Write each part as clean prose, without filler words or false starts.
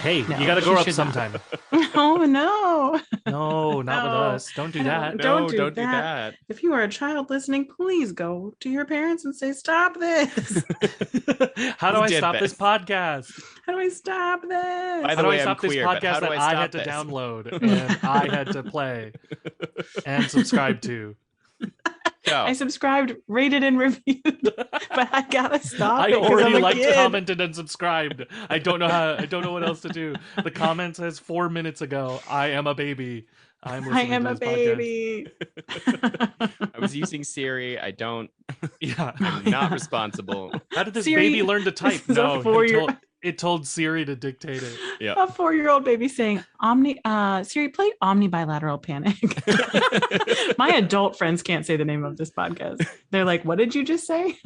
Hey, No, you gotta she grow up should not. sometime. Oh no. No, not with No, us. Don't do that. don't do don't do that. that. If you are a child listening, please go to your parents and say, "Stop this." How do Who I did stop this this? podcast? How do I stop this? By How the do I way, I'm stop this queer, but how podcast do that I I stop had to this? download and I had to play and subscribe to? Go. I subscribed, rated, and reviewed, but I gotta stop I it because already I'm a liked, kid. commented, and subscribed. I don't know what else to do. The comment says 4 minutes ago, I am a baby. I'm I listening am to a this podcast. baby. I was using Siri. Yeah. I'm not responsible. How did this Siri, baby learn to type? this is a No, four-year- it told Siri to dictate it. Yeah. A 4-year-old baby saying, Siri, play Omni Bilateral Panic. My adult friends can't say the name of this podcast. They're like, what did you just say?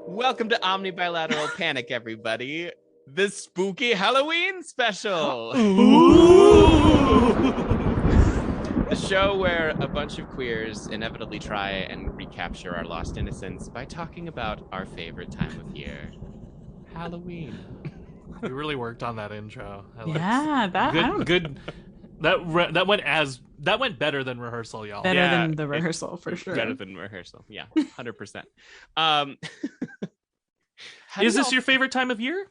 Welcome to Omni Bilateral Panic, everybody. The spooky Halloween special. The show where a bunch of queers inevitably try and recapture our lost innocence by talking about our favorite time of year, Halloween. We really worked on that intro. Yeah, good. That went better than rehearsal, y'all. better than the rehearsal for sure. Better than rehearsal. Yeah, 100%. Is this your favorite time of year?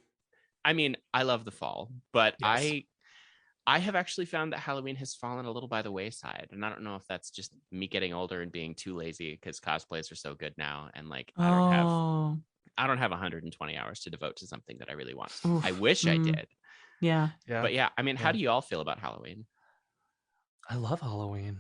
I mean, I love the fall, but Yes. I have actually found that Halloween has fallen a little by the wayside, and I don't know if that's just me getting older and being too lazy because cosplays are so good now, and like I don't have 120 hours to devote to something that I really want. Oof. I wish I did. Yeah. But yeah, I mean, how do you all feel about Halloween? I love Halloween.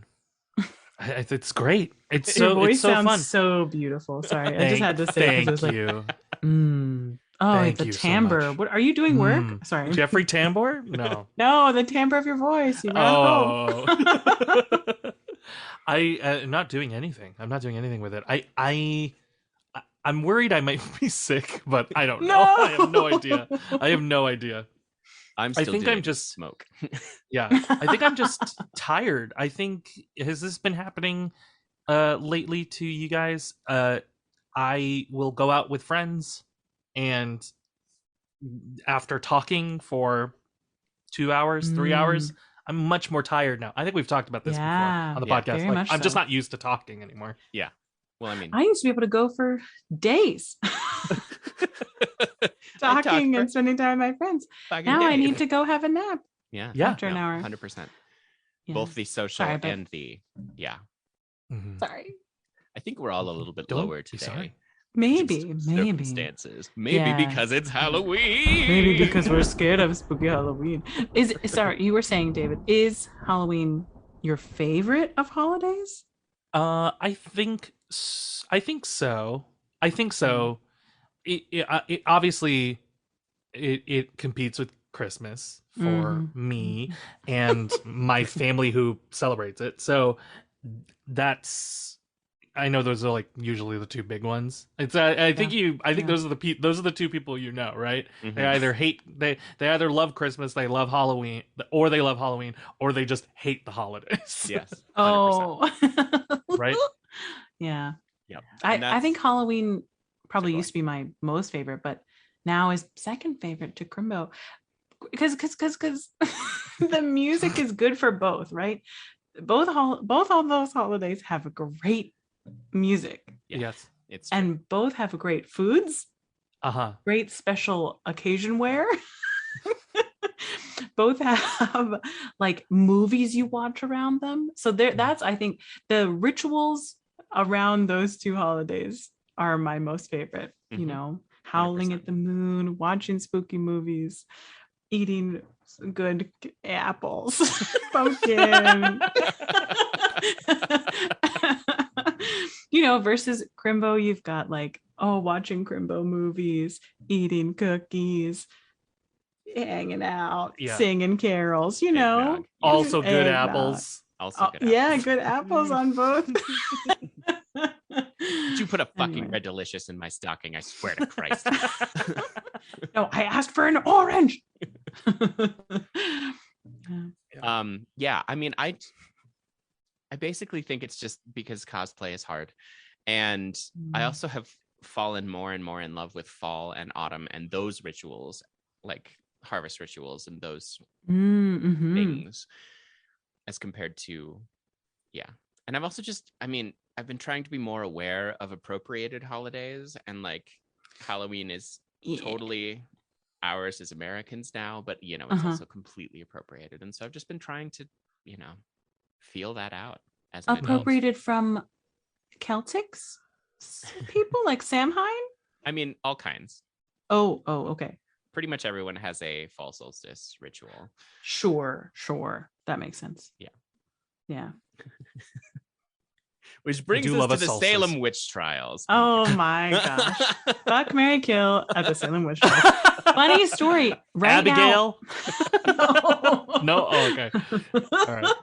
It's great. It's Your so voice it's so sounds fun. so beautiful. Sorry, I just had to say Thank it 'cause it was you. like, oh, Thank the you so timbre. much. What are you doing? Work? Sorry. Jeffrey Tambor? No. No, the timbre of your voice. You know. Oh. I'm not doing anything. I'm not doing anything with it. I'm worried I might be sick, but I don't know. No! I have no idea. I have no idea. I'm still think doing I'm just- smoke. Yeah. I think I'm just tired. I think has this been happening lately to you guys? I will go out with friends and after talking for 2 hours, 3 hours, I'm much more tired now. I think we've talked about this before on the Yeah, podcast. very Like, much I'm just so. not used to talking anymore. Well, I mean, I used to be able to go for days talking and spending time with my friends. Now I need to go have a nap Yeah. after an hour. 100%. Yeah. Both the social Sorry, but- and the Mhm. Sorry. I think we're all a little bit Don't lower be today. sorry. Maybe. Circumstances. Maybe Yeah. because it's Halloween. Maybe because we're scared of spooky Halloween. Sorry, you were saying, David, is Halloween your favorite of holidays? I think so. I think so. It obviously it competes with Christmas for me and my family who celebrates it. So I know those are like usually the two big ones. I think those are the two people you know, right? Mhm. They either love Christmas, they love Halloween, or they love Halloween, or they just hate the holidays. Yes. 100%. Oh, Right? Yeah. Yep. I think Halloween probably Go used to be my most favorite, but now is second favorite to Crimbo because the music is good for both, right? Both of those holidays have a great music, Yes. It's true. and both have great foods, great special occasion wear. Both have like movies you watch around them. So that's, I think, the rituals around those two holidays are my most favorite. You Mhm. know, howling 100%. at the moon, watching spooky movies, eating good apples, pumpkin. You know, versus Crimbo, you've got like, watching Crimbo movies, eating cookies, hanging out, Yeah. singing carols, you know. Eggnog. Also good Eggnog. apples. Also good apples. Yeah, good apples on both. Did you put a fucking Anyway. Red Delicious in my stocking? I swear to Christ. No, I asked for an orange. Yeah, I mean, I basically think it's just because cosplay is hard. And I also have fallen more and more in love with fall and autumn and those rituals, like harvest rituals and those things, as compared to, yeah. And I've also just, I mean, I've been trying to be more aware of appropriated holidays, and like Halloween is totally ours as Americans now, but you know, it's also completely appropriated. And so I've just been trying to, you know, feel that out as an appropriated adult. from Celtics people like Samhained? I mean, all kinds. Oh, okay. Pretty much everyone has a fall solstice ritual. Sure. That makes sense. Yeah. Which brings us to the Salem witch trials. Oh my gosh. Fuck, marry, kill at the Salem witch trials. Funny story. Right Abigail? Now. No? Oh, okay. All right.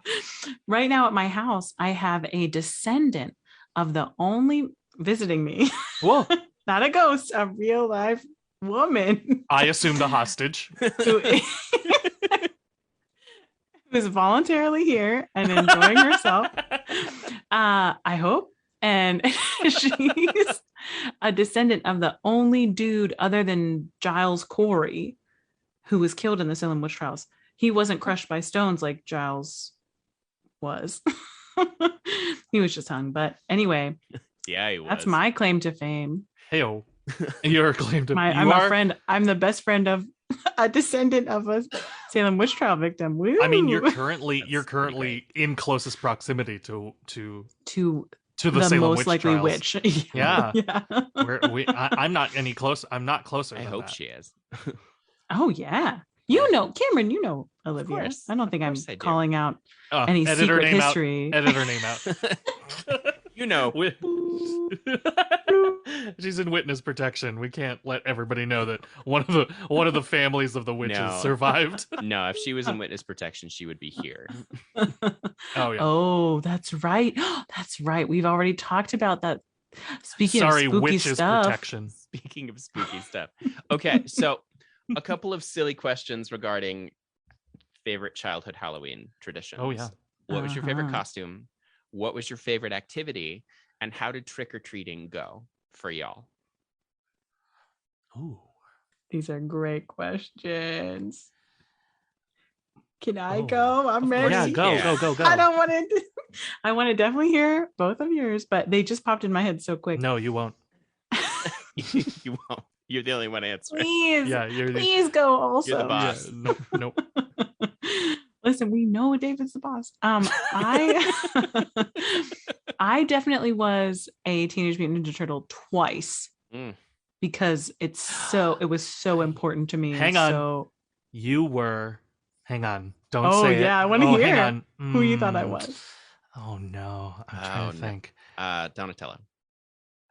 Right now at my house, I have a descendant of the only visiting me. Whoa. Not a ghost, a real life woman. I assumed a hostage. Who's voluntarily here and enjoying herself. I hope. And she's a descendant of the only dude other than Giles Corey who was killed in the Salem witch trials. He wasn't crushed by stones like Giles was. He was just hung. But anyway, yeah, he was. That's my claim to fame. Hey-o. Your claim to I'm a friend. I'm the best friend of a descendant of a Salem witch trial victim. Woo! I mean, you're currently in closest proximity to the Salem most witch likely trials. witch. Yeah. Yeah. I'm not any close. I'm not closer. I than hope that. she is. Oh yeah. You know, Cameron, you know Olivia. course. I don't think I'm I do. calling out any edit her secret name history. Out. Edit her name out. You know. She's in witness protection. We can't let everybody know that one of the families of the witches No. survived. No, if she was in witness protection, she would be here. Oh yeah. Oh, that's right. That's right. We've already talked about that. Speaking Sorry, of spooky witches stuff. protection. Speaking of spooky stuff. Okay, so a couple of silly questions regarding favorite childhood Halloween traditions. Oh yeah. What was your favorite costume? What was your favorite activity? And how did trick-or-treating go for y'all? Ooh. These are great questions. Can I go? I'm ready. Yeah, go. I don't want to. I want to definitely hear both of yours, but they just popped in my head so quick. No, you won't. You won't. You're the only one answering. Please, Yeah, please go. Also, You're the boss. Yeah, nope. Listen, we know David's the boss. I definitely was a Teenage Mutant Ninja Turtle twice because it was so important to me. Hang on. So, You were. Hang on. Don't oh say it. yeah, I want to hear hang on. who you thought I was. Oh no, I'm trying to think. Donatello.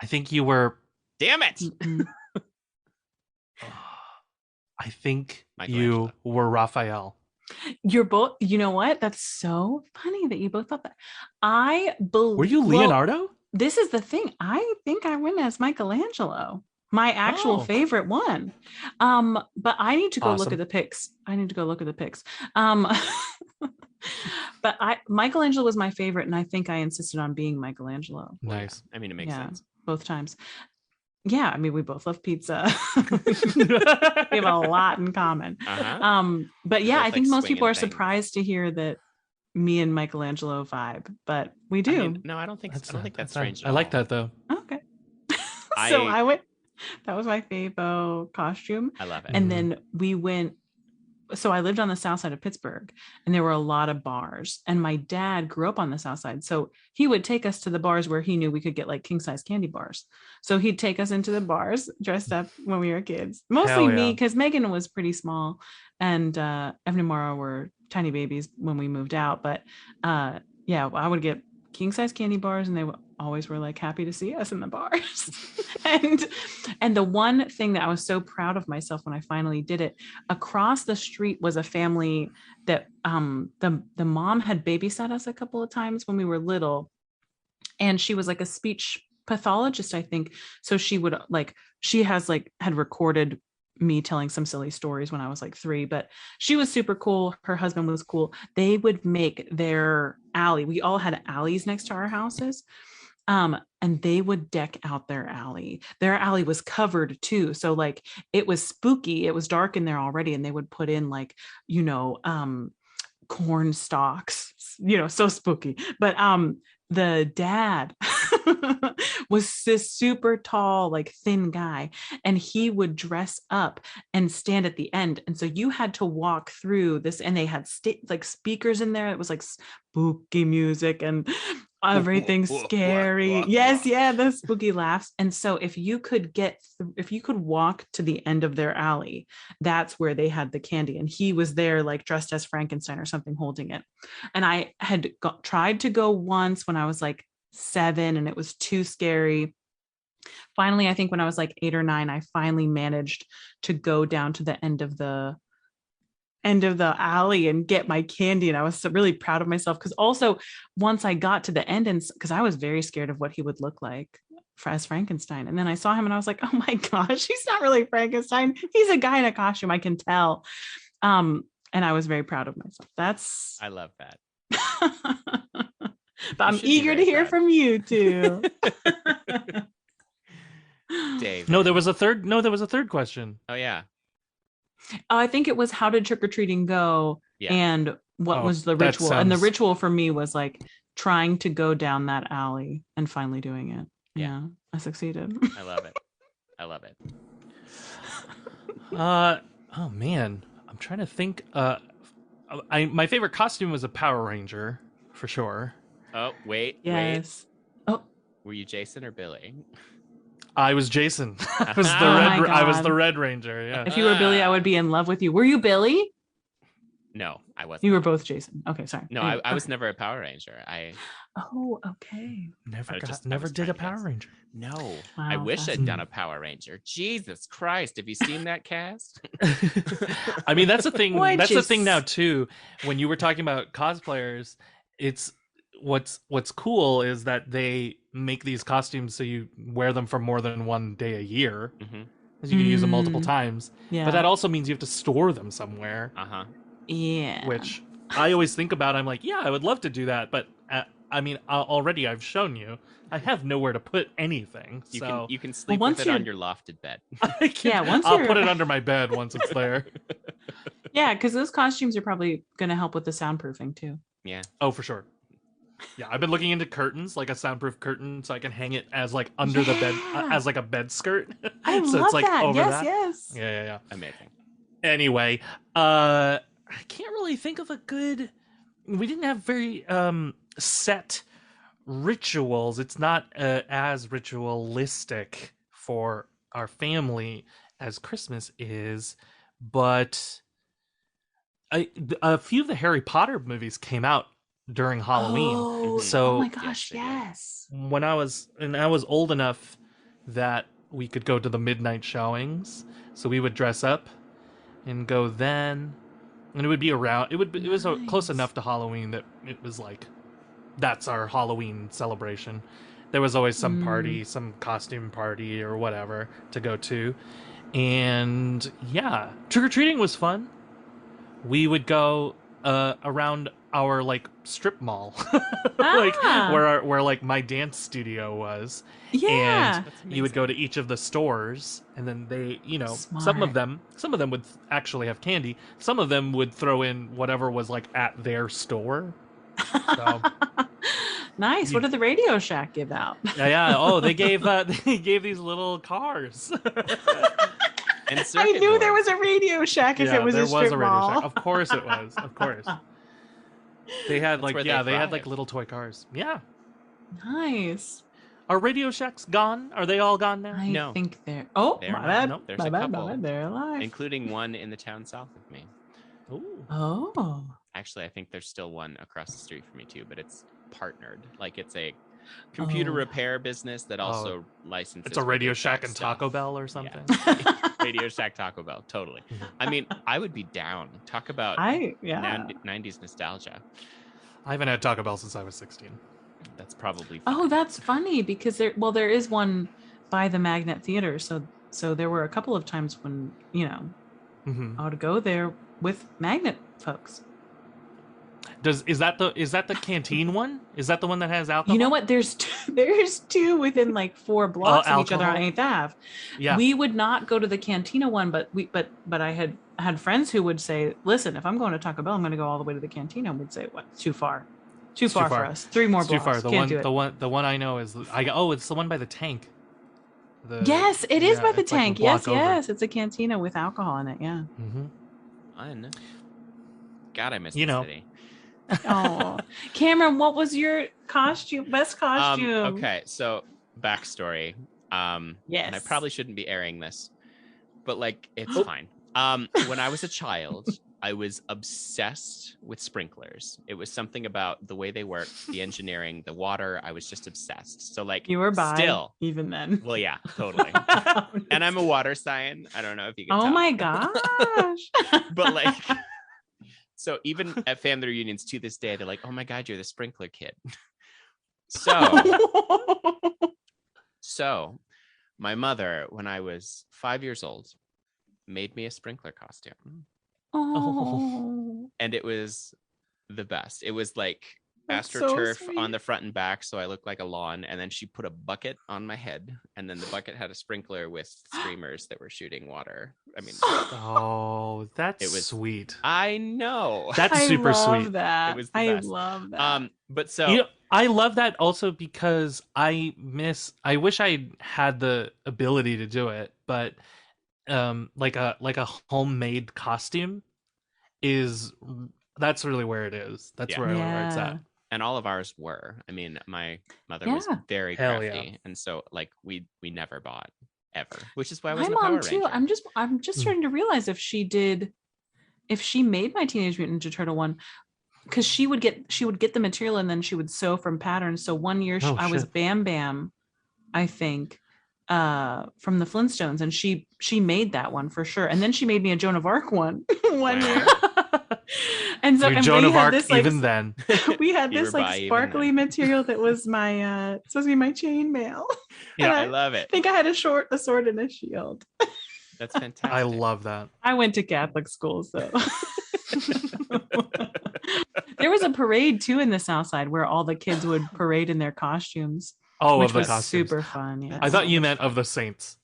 I think you were. Damn it! I think you were Raphael. You're both. You know what? That's so funny that you both thought that. I believe. Were you Leonardo? This is the thing. I think I went as Michelangelo, my actual favorite one. But I need to go look at the pics. But Michelangelo was my favorite, and I think I insisted on being Michelangelo. Nice. I mean, it makes sense. Both times. Yeah, I mean, we both love pizza. We have a lot in common. But yeah, I think most people are surprised to hear that me and Michelangelo vibe, but we do. I mean, no, I don't think that's strange. I like that though. Okay. So I went. That was my favo costume. I love it. And then we went. So I lived on the south side of Pittsburgh, and there were a lot of bars. And my dad grew up on the south side, so he would take us to the bars where he knew we could get like king size candy bars. So he'd take us into the bars dressed up when we were kids. Mostly me, because Megan was pretty small, and Evan and Mara were tiny babies when we moved out. But yeah, I would get king size candy bars, and they always were like happy to see us in the bars. and the one thing that I was so proud of myself when I finally did it, across the street was a family that the mom had babysat us a couple of times when we were little, and she was like a speech pathologist, I think. So she would had recorded me telling some silly stories when I was like 3, but she was super cool. Her husband was cool. They would make their alley. We all had alleys next to our houses. And they would deck out their alley. Their alley was covered too. So like it was spooky. It was dark in there already. And they would put in like, corn stalks, so spooky. But the dad was this super tall, like thin guy, and he would dress up and stand at the end. And so you had to walk through this, and they had like speakers in there. It was like spooky music and everything's scary. Yes, yeah, the spooky laughs. And so if you could walk to the end of their alley, that's where they had the candy. And he was there like dressed as Frankenstein or something, holding it. And I had tried to go once when I was like 7, and it was too scary. Finally, I think when I was like 8 or 9, I finally managed to go down to the end of the alley and get my candy. And I was really proud of myself, because also once I got to the end, and because I was very scared of what he would look like as Frankenstein. And then I saw him and I was like, oh my gosh, he's not really Frankenstein. He's a guy in a costume. I can tell. And I was very proud of myself. I love that. But I'm eager to hear from you too. Dave. No, there was a third question. Oh yeah. I think it was, how did trick-or-treating go? Yeah. And what was the ritual? And the ritual for me was like trying to go down that alley and finally doing it. Yeah, I succeeded. I love it. Oh man, I'm trying to think. My favorite costume was a Power Ranger, for sure. Oh, wait. Yes. Wait. Oh. Were you Jason or Billy? I was Jason. I was the Red Ranger. Yeah. If you were Billy, I would be in love with you. Were you Billy? No, I wasn't. You were both Jason. Okay, sorry. No, I was never a Power Ranger. Oh, okay. Never did a Power Ranger. No. Wow, I wish I'd done a Power Ranger. Jesus Christ. Have you seen that cast? I mean, that's the thing. That's the thing now too. When you were talking about cosplayers, it's what's cool is that they make these costumes so you wear them for more than one day a year. Mm-hmm. You can use them multiple times. Yeah. But that also means you have to store them somewhere. Uh-huh. Yeah. Which I always think about. I'm like, yeah, I would love to do that. But I mean, already I've shown you. I have nowhere to put anything. You can sleep with it on your lofted bed. I'll put it under my bed once it's there. Yeah, because those costumes are probably going to help with the soundproofing too. Yeah. Oh, for sure. Yeah, I've been looking into curtains, like a soundproof curtain, so I can hang it as like under the bed, as like a bed skirt. I love it's like that. Over that. Yes. Yeah. Amazing. Anyway, I can't really think of a good. We didn't have very set rituals. It's not as ritualistic for our family as Christmas is, but a few of the Harry Potter movies came out during Halloween. Oh my gosh, yes. When I was old enough that we could go to the midnight showings, so we would dress up and go then, and it would be around. It was close enough to Halloween that it was like that's our Halloween celebration. There was always some party, some costume party or whatever to go to, and yeah, trick-or-treating was fun. We would go around our like strip mall, like where like my dance studio was. Yeah, and you would go to each of the stores, and then they, Smart. some of them would actually have candy. Some of them would throw in whatever was like at their store. So, nice. What did the Radio Shack give out? Yeah. Oh, they gave these little cars. I knew there was a Radio Shack if it was a strip mall. Shack. Of course it was. Of course. They had they had like little toy cars. Yeah. Nice. Are Radio Shacks gone? Are they all gone now? I think they're. Oh, my bad. Nope, there's my a bad. couple, They're alive, including one in the town south of me. Ooh. Oh. Actually, I think there's still one across the street from me too, but it's partnered. Like it's a computer repair business that also licenses. It's a Radio Shack and stuff. Taco Bell or something. Yeah. Radio Shack, Taco Bell, totally. I mean, I would be down. Talk about 90s nostalgia. I haven't had Taco Bell since I was 16. That's probably fine. Oh, that's funny because there is one by the Magnet Theater. So there were a couple of times when, I would go there with Magnet folks. Is that the canteen one? Is that the one that has alcohol? You know what? There's two within like 4 blocks of each other on 8th Ave. Yeah. We would not go to the Cantina one, but I had friends who would say, "Listen, if I'm going to Taco Bell, I'm going to go all the way to the Cantina." And we'd say, "What? Too far. Too far for us. 3 more blocks. Too far. The one I know is it's the one by the tank. Yes, it is by the tank. Like yes, it's a cantina with alcohol in it. Yeah. Mm-hmm. I know. God, I miss the city. Oh, Cameron, what was your best costume? Okay, so backstory. Yes. And I probably shouldn't be airing this, but like it's fine. When I was a child, I was obsessed with sprinklers. It was something about the way they work, the engineering, the water. I was just obsessed. So like you were bi still even then. Well, yeah, totally. And I'm a water sign. I don't know if you can tell. Oh my gosh. But like, so even at family reunions to this day, they're like, "Oh my God, you're the sprinkler kid." So my mother, when I was 5 years old, made me a sprinkler costume. Oh. And it was the best. It was like That's astroturf so on the front and back, so I looked like a lawn. And then she put a bucket on my head, and then the bucket had a sprinkler with streamers that were shooting water. I mean, it was sweet. I know. That's super sweet. That. It was the I best. love that. But so I love that also because I wish I had the ability to do it, but like a homemade costume that's really where it is. That's where it's at. And all of ours were. I mean, my mother was very crafty, and so like we never bought ever, which is why I was my a Power mom too. Ranger. I'm just starting to realize if she made my Teenage Mutant Ninja Turtle one, because she would get the material and then she would sew from patterns. So one year I was Bam Bam, I think, from the Flintstones, and she made that one for sure. And then she made me a Joan of Arc one year. And so Joan of Arc, this, even then we had this like sparkly material that was my supposed to be my chainmail. Yeah, I love it. I think I had a sword and a shield. That's fantastic. I love that. I went to Catholic school, so there was a parade too in the South Side where all the kids would parade in their costumes. Which of the was costumes. Super fun. Yeah. I thought you meant of the saints.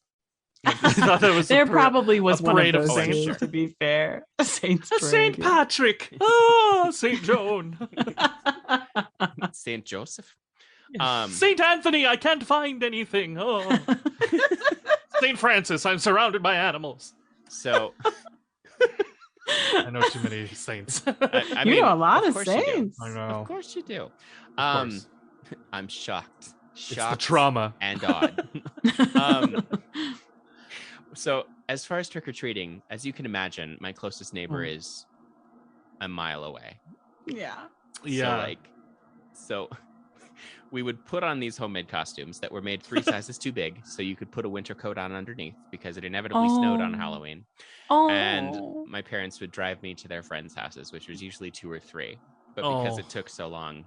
I thought that was there probably was one parade of those. saints. Sure. To be fair, Saints parade, Saint Patrick. Oh, Saint Joan. Saint Joseph. Saint Anthony. I can't find anything. Oh. Saint Francis. I'm surrounded by animals. So I know too many saints. I mean, know a lot of saints. I know. Of course you do. I'm shocked. It's the trauma and odd. So as far as trick-or-treating, as you can imagine, my closest neighbor is a mile away. Yeah. So we would put on these homemade costumes that were made 3 sizes too big, so you could put a winter coat on underneath because it inevitably snowed on Halloween. And my parents would drive me to their friends' houses, which was usually 2 or 3. But because it took so long,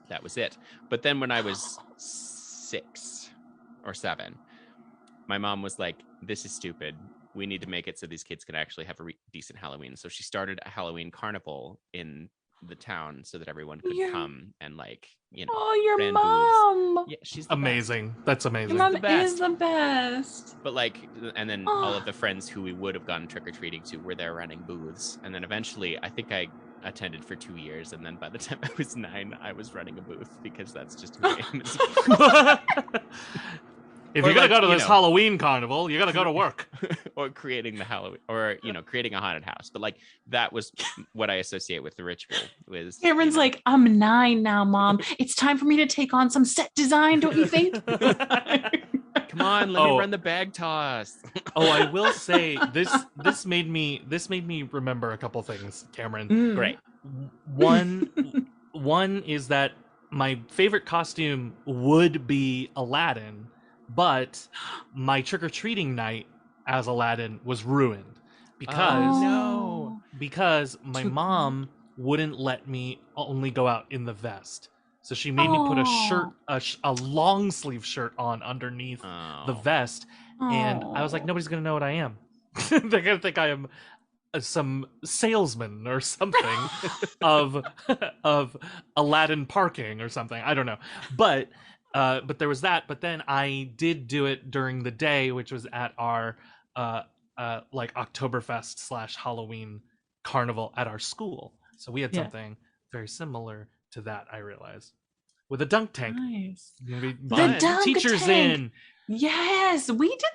that was it. But then when I was 6 or 7, my mom was like, "This is stupid. We need to make it so these kids can actually have a decent Halloween." So she started a Halloween carnival in the town so that everyone could come and your mom. Yeah, she's amazing. That's amazing. Your mom is the best. But and then all of the friends who we would have gone trick-or-treating to were there running booths. And then eventually, I think I attended for 2 years, and then by the time I was 9, I was running a booth because that's just who I am. If you're gonna go to this Halloween carnival, you gotta go to work. Or creating the Halloween, or creating a haunted house. But that was what I associate with the ritual. Was Cameron's like, "I'm 9 now, Mom. It's time for me to take on some set design, don't you think?" Come on, let me run the bag toss. I will say this made me remember a couple things, Cameron. Great. One is that my favorite costume would be Aladdin, but my trick-or-treating night as Aladdin was ruined because no. because my mom wouldn't let me only go out in the vest. So she made me put a shirt, a long sleeve shirt on underneath the vest. And I was like, nobody's going to know what I am. They're going to think I am some salesman or something of Aladdin parking or something. I don't know. But there was that. But then I did do it during the day, which was at our like Oktoberfest / Halloween carnival at our school. So we had something very similar to that, I realized. With a dunk tank. Nice. The dunk teacher's tank. in. Yes, we did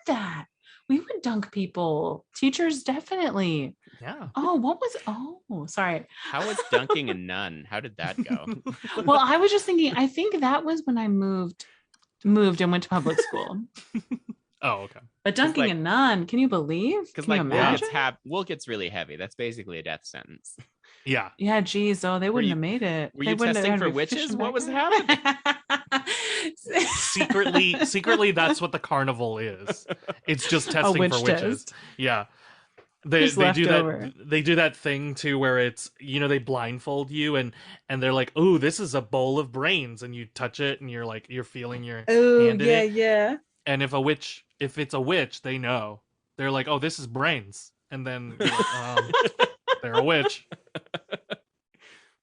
that. We would dunk people. Teachers definitely. Yeah. Oh, sorry. How was dunking a nun? How did that go? Well, I was just thinking, I think that was when I moved and went to public school. Oh, okay. But dunking a nun, can you believe? Because Can you imagine? wool gets really heavy. That's basically a death sentence. Yeah. Yeah, geez. Oh, they wouldn't have made it. Were you testing for witches? What was happening? Secretly, that's what the carnival is. It's just testing for witches. Test. Yeah. They do over. that. They do that thing too, where it's, they blindfold you and they're like, "Oh, this is a bowl of brains," and you touch it and you're feeling your hand in it. Yeah. And if it's a witch, they know. They're like, "Oh, this is brains," and then they're a witch.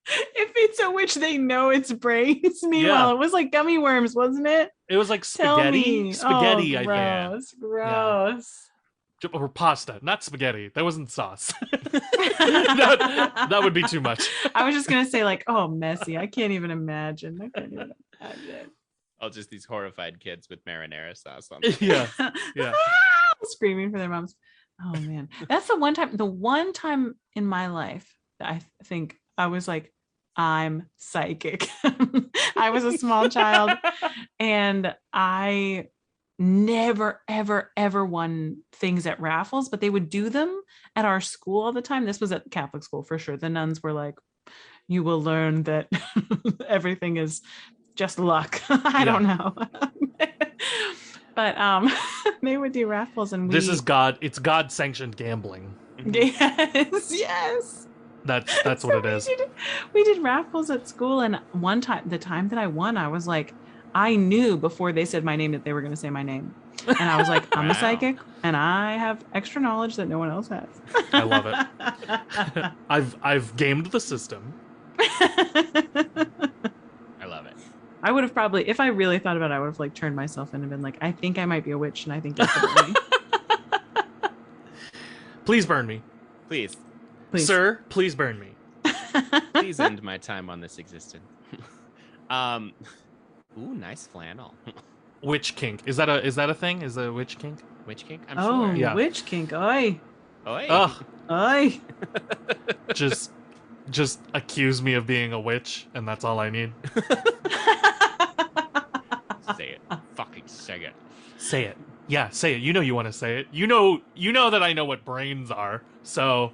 If it's a witch, they know it's brains. Meanwhile, it was like gummy worms, wasn't it? It was like spaghetti. Spaghetti, I think. Gross. Yeah. Or pasta, not spaghetti. That wasn't sauce. that would be too much. I was just gonna say, like, oh, messy. I can't even imagine. Oh, just these horrified kids with marinara sauce on. Yeah. Screaming for their moms. Oh man, that's the one time in my life that I think I was like, I'm psychic. I was a small child and I never, ever, ever won things at raffles, but they would do them at our school all the time. This was at Catholic school for sure. The nuns were like, you will learn that everything is just luck. I don't know. But they would do raffles and it's God sanctioned gambling. Yes. That's what it is. We did raffles at school, and one time, the time that I won, I was like, I knew before they said my name that they were going to say my name, and I was like, I'm a psychic, and I have extra knowledge that no one else has. I love it. I've gamed the system. I love it. I would have probably, if I really thought about it, I would have like turned myself in and been like, I think I might be a witch, and I think that's me. Please burn me. Please. Sir, please burn me. Please end my time on this existence. Ooh, nice flannel. Witch kink. Is that a thing? Is that a witch kink? Witch kink? I'm sure. Yeah. Witch kink. Oi. Ugh. Oi. Just accuse me of being a witch, and that's all I need. Say it. Fucking say it. Say it. Yeah, say it. You know you want to say it. You know that I know what brains are. So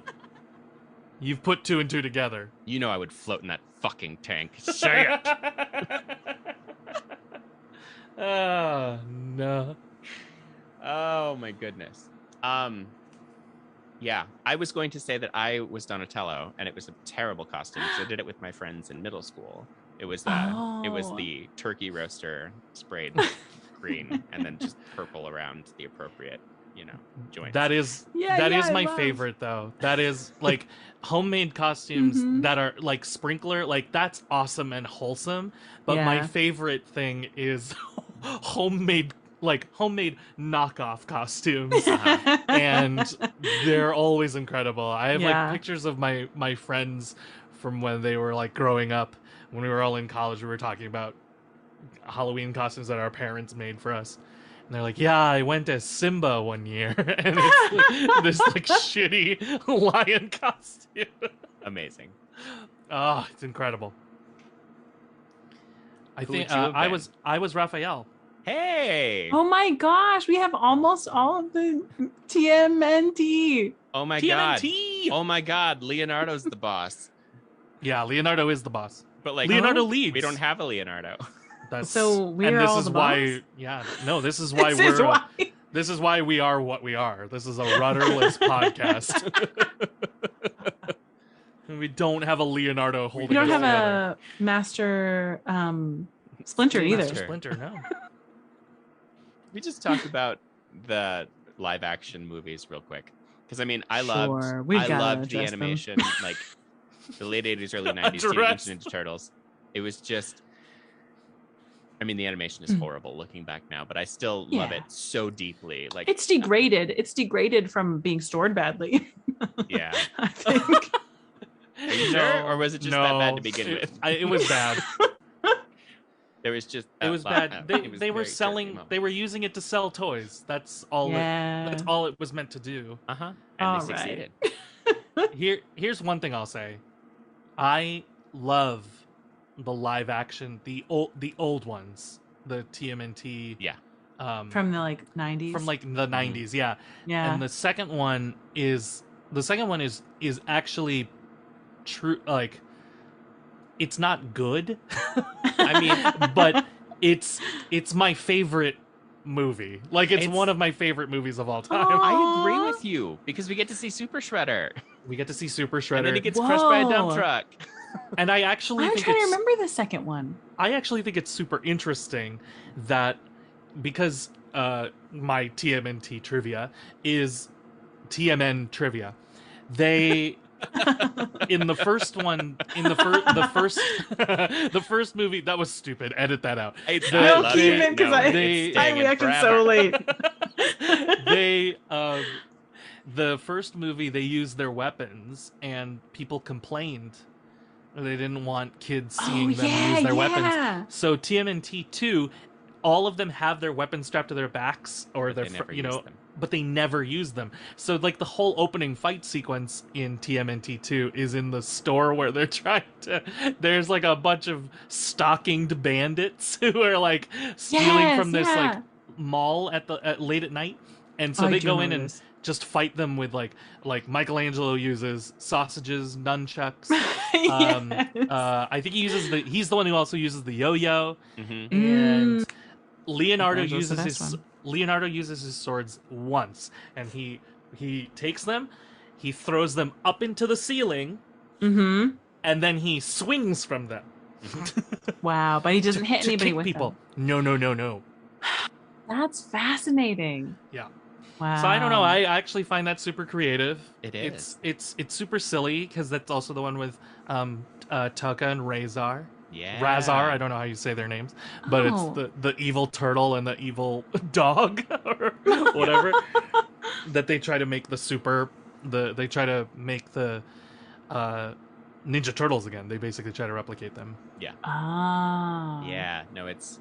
you've put 2 and 2 together. You know I would float in that fucking tank. Say it. Oh, no. Oh my goodness. Yeah, I was going to say that I was Donatello, and it was a terrible costume because I did it with my friends in middle school. It was the turkey roaster sprayed green and then just purple around the appropriate, joints. That is my favorite though. That is like homemade costumes that are like sprinkler, like that's awesome and wholesome. But my favorite thing is homemade knockoff costumes. And they're always incredible. I have like pictures of my friends from when they were like growing up. When we were all in college, we were talking about Halloween costumes that our parents made for us. And they're like, yeah, I went as Simba one year. And it's this like shitty lion costume. Amazing. Oh, it's incredible. I think I was Raphael. Hey! Oh my gosh, we have almost all of the TMNT. Oh my TMNT! god. Oh my god, Leonardo's the boss. Yeah, Leonardo is the boss. But like Leonardo leads. We don't have a Leonardo. That's So we're and this all is the why. boss? Yeah, no, this is why This is we're. why. This is why we are what we are. This is a rudderless podcast. And we don't have a Leonardo holding. We don't us have together. a Master Splinter either. Master Splinter, no. We just talked about the live action movies real quick. Because I mean, I loved the animation, like the late 80s, early 90s Teenage Ninja Turtles. It was just, I mean, the animation is horrible looking back now, but I still love it so deeply. Like it's degraded. It's degraded from being stored badly. Yeah. I think. Are you sure? Or was it just that bad to begin with? It was bad. There was just it was bad. They were selling. They were using it to sell toys. That's all. That's all it was meant to do. And all they succeeded. Here's one thing I'll say. I love the live action, the old ones, the TMNT. Yeah. From the 90s. From the 90s, yeah. Yeah. And the second one is actually true. Like, it's not good. I mean, but it's my favorite movie. Like, it's one of my favorite movies of all time. I agree with you because we get to see Super Shredder. We get to see Super Shredder. And then he gets crushed by a dump truck. And I actually I'm think trying to remember the second one. I actually think it's super interesting that because my TMNT trivia is TMN trivia. They in the first one, the first movie, that was stupid. Edit that out. No, keep it because I reacted so late. The first movie, they used their weapons, and people complained. They didn't want kids seeing them use their weapons. So TMNT 2, all of them have their weapons strapped to their backs or their, but they never use them. So like the whole opening fight sequence in TMNT 2 is in the store where they're trying to. There's like a bunch of stockinged bandits who are like stealing from this like mall at late at night, and so they go in and just fight them with like Michelangelo uses sausages, nunchucks. I think he's the one who also uses the yo-yo. And Leonardo uses his swords once, and he takes them, he throws them up into the ceiling, and then he swings from them. Wow, but he doesn't hit anybody with people. Them. No. That's fascinating. Yeah. Wow. So I don't know. I actually find that super creative. It is. It's super silly because that's also the one with Tucka and Razar. Yeah. Razar. I don't know how you say their names, but it's the evil turtle and the evil dog or whatever that they try to make they try to make the Ninja Turtles again. They basically try to replicate them. Yeah. Ah. Yeah. No, it's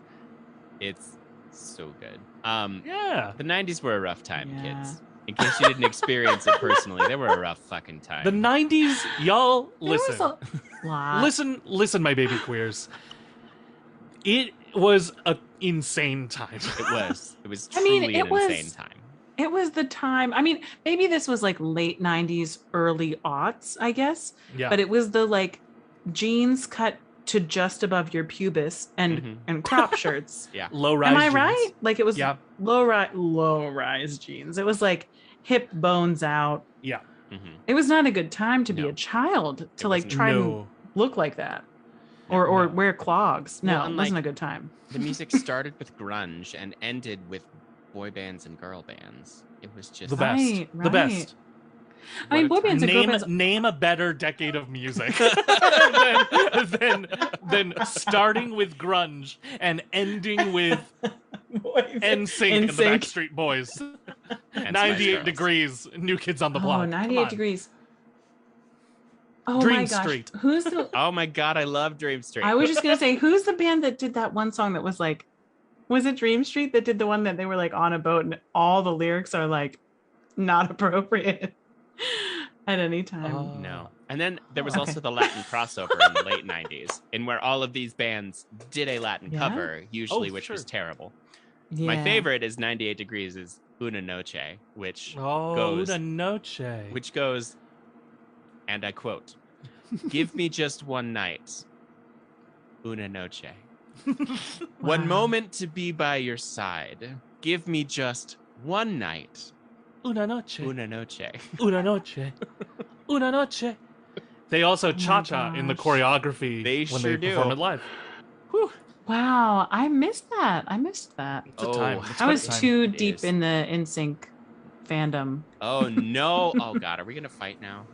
so good. The 90s were a rough time, kids. In case you didn't experience it personally, they were a rough fucking time. The 90s, y'all, listen. Listen, my baby queers. It was an insane time. It was. It was truly an insane time. It was the time. I mean, maybe this was like late 90s, early aughts, I guess. Yeah. But it was the like jeans cut to just above your pubis and crop shirts. Yeah. Low rise. Am I jeans. right? Like it was low rise jeans. It was like hip bones out. Yeah. It was not a good time to be a child to like try and look like that. Or wear clogs. No, it wasn't a good time. The music started with grunge and ended with boy bands and girl bands. It was just the best. Right. The best. I mean, boy bands and girl bands. Name a better decade of music than starting with grunge and ending with NSYNC and the Backstreet Boys. 98 Degrees, New Kids on the Block. 98 Degrees. Oh Dream my gosh. Street. Who's the Oh my god, I love Dream Street. I was just gonna say, who's the band that did that one song that was like, was it Dream Street that did the one that they were like on a boat and all the lyrics are like not appropriate at any time? No. And then there was also the Latin crossover in the late 90s, in where all of these bands did a Latin cover, usually, which was terrible. Yeah. My favorite is 98 Degrees is Una Noche, which goes, and I quote, "Give me just one night. Una noche. One moment to be by your side. Give me just one night. Una noche. Una noche. Una noche. Una noche. They also cha-cha in the gosh. choreography They when sure they perform do. it live. Whew. Wow, I missed that. It's a time. It's I quite was a time. too It deep is. in the NSYNC fandom. Oh no. Oh god, are we gonna fight now?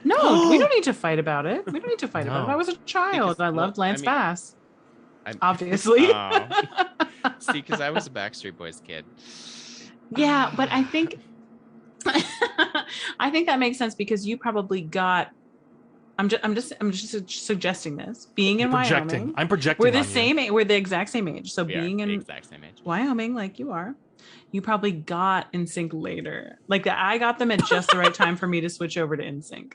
No, we don't need to fight about it. We don't need to fight about it. No. I was a child. Because- I loved well, I Lance mean- Bass, I'm obviously. Oh. See, because I was a Backstreet Boys kid. Yeah, but I think I think that makes sense because you probably got. I'm just suggesting this. Being in Wyoming, I'm projecting. we're the on you. same. We're the exact same age. So We are being the in exact same age. Wyoming, like you are, you probably got NSYNC later. Like I got them at just the right time for me to switch over to NSYNC.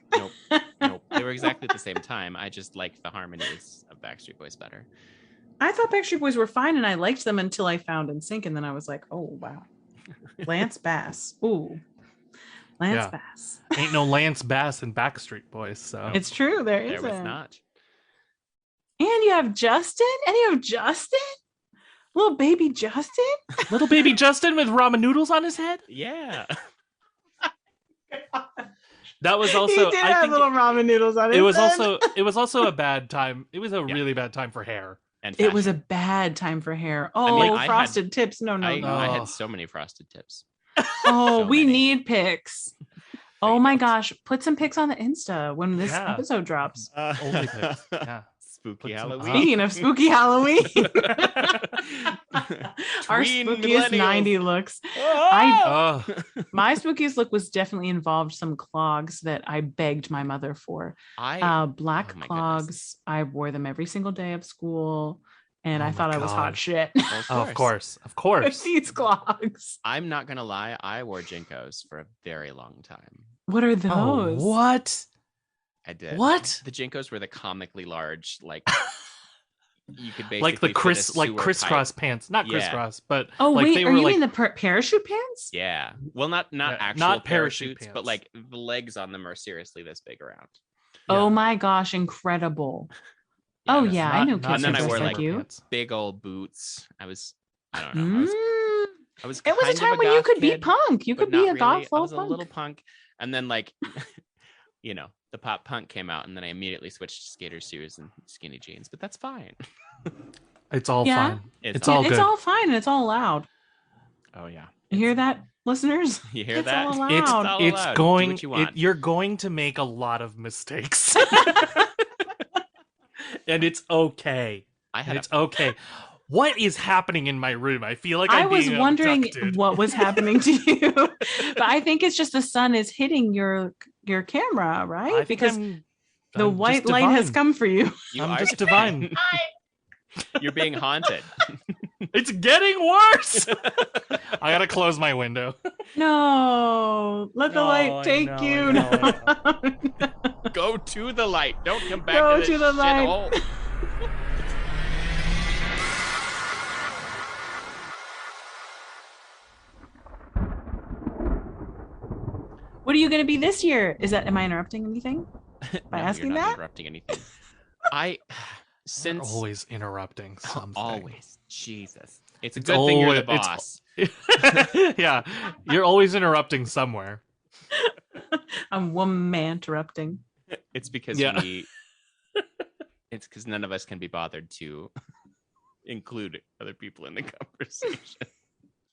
Nope. They were exactly at the same time. I just liked the harmonies of Backstreet Boys better. I thought Backstreet Boys were fine, and I liked them until I found NSYNC, and then I was like, oh wow, Lance Bass. Ooh, Lance Yeah. Bass. Ain't no Lance Bass and Backstreet Boys. So It's true. There There isn't. was not. And you have Justin, little baby Justin. little baby Justin with ramen noodles on his head. Yeah. That was also. He did I have think little ramen noodles on his it was head. also a bad time. It was a really bad time for hair. And It was a fashion. bad time for hair. Oh, mean, I had- frosted tips. No. I no. had so many frosted tips. Oh, so we many. need pics. Oh my gosh, put some pics on the Insta when this Yeah. episode drops. Only pics. Yeah. Spooky Put some Halloween. Speaking of spooky Halloween, our Tween spookiest millennials. 90 looks. Oh, My spookiest look was definitely involved some clogs that I begged my mother for. Black oh my clogs. goodness. I wore them every single day of school, and Oh I my thought I was hot God. shit. of course. These clogs. I'm not gonna lie. I wore Jinkos for a very long time. What are Oh, those? what? I did. What? The Jinkos were the comically large, like you could basically Like the fit a sewer crisscross pipe. pants, not Yeah. crisscross, but Oh like wait, they are were you like mean the parachute pants? Yeah. Well, not Yeah, actual not parachute parachutes, but pants. like the legs on them are seriously this big around. Oh my gosh, incredible! Yeah, Oh it was yeah, I know kids And then who I dress wore, like like, you. pants. Big old boots. I don't know. Mm. I was It was a kind of time when you goth could be kid, punk. You but could be not a really. goth I full was a punk. little punk, and then like, the pop punk came out, and then I immediately switched to skater shoes and skinny jeans. But that's fine. It's all Yeah. fine. It's all all It's good. all fine and it's all loud. Oh yeah. You hear that, listeners? You hear It's that? all allowed. It's all it's allowed. Do going. what you want. You're going to make a lot of mistakes, and it's okay. I And had it's okay. What is happening in my room? I feel like I I'm was being wondering abducted. what was happening to you, but I think it's just the sun is hitting your camera, I right? think Because I'm the just white light has divine. come for you. You I'm are just divine. You're being haunted. It's getting worse. I gotta close my window. No, let the No, light I take know, you. I know, No. Go to the light. Don't come back Go to, this to the light. shithole. What are you going to be this year? Am I interrupting anything by No, asking you're not that? interrupting anything. Since You're always interrupting something. always, Jesus, it's a It's good thing you're the always- boss. Yeah, you're always interrupting somewhere. I'm one man interrupting. It's because Yeah. it's because none of us can be bothered to include other people in the conversation.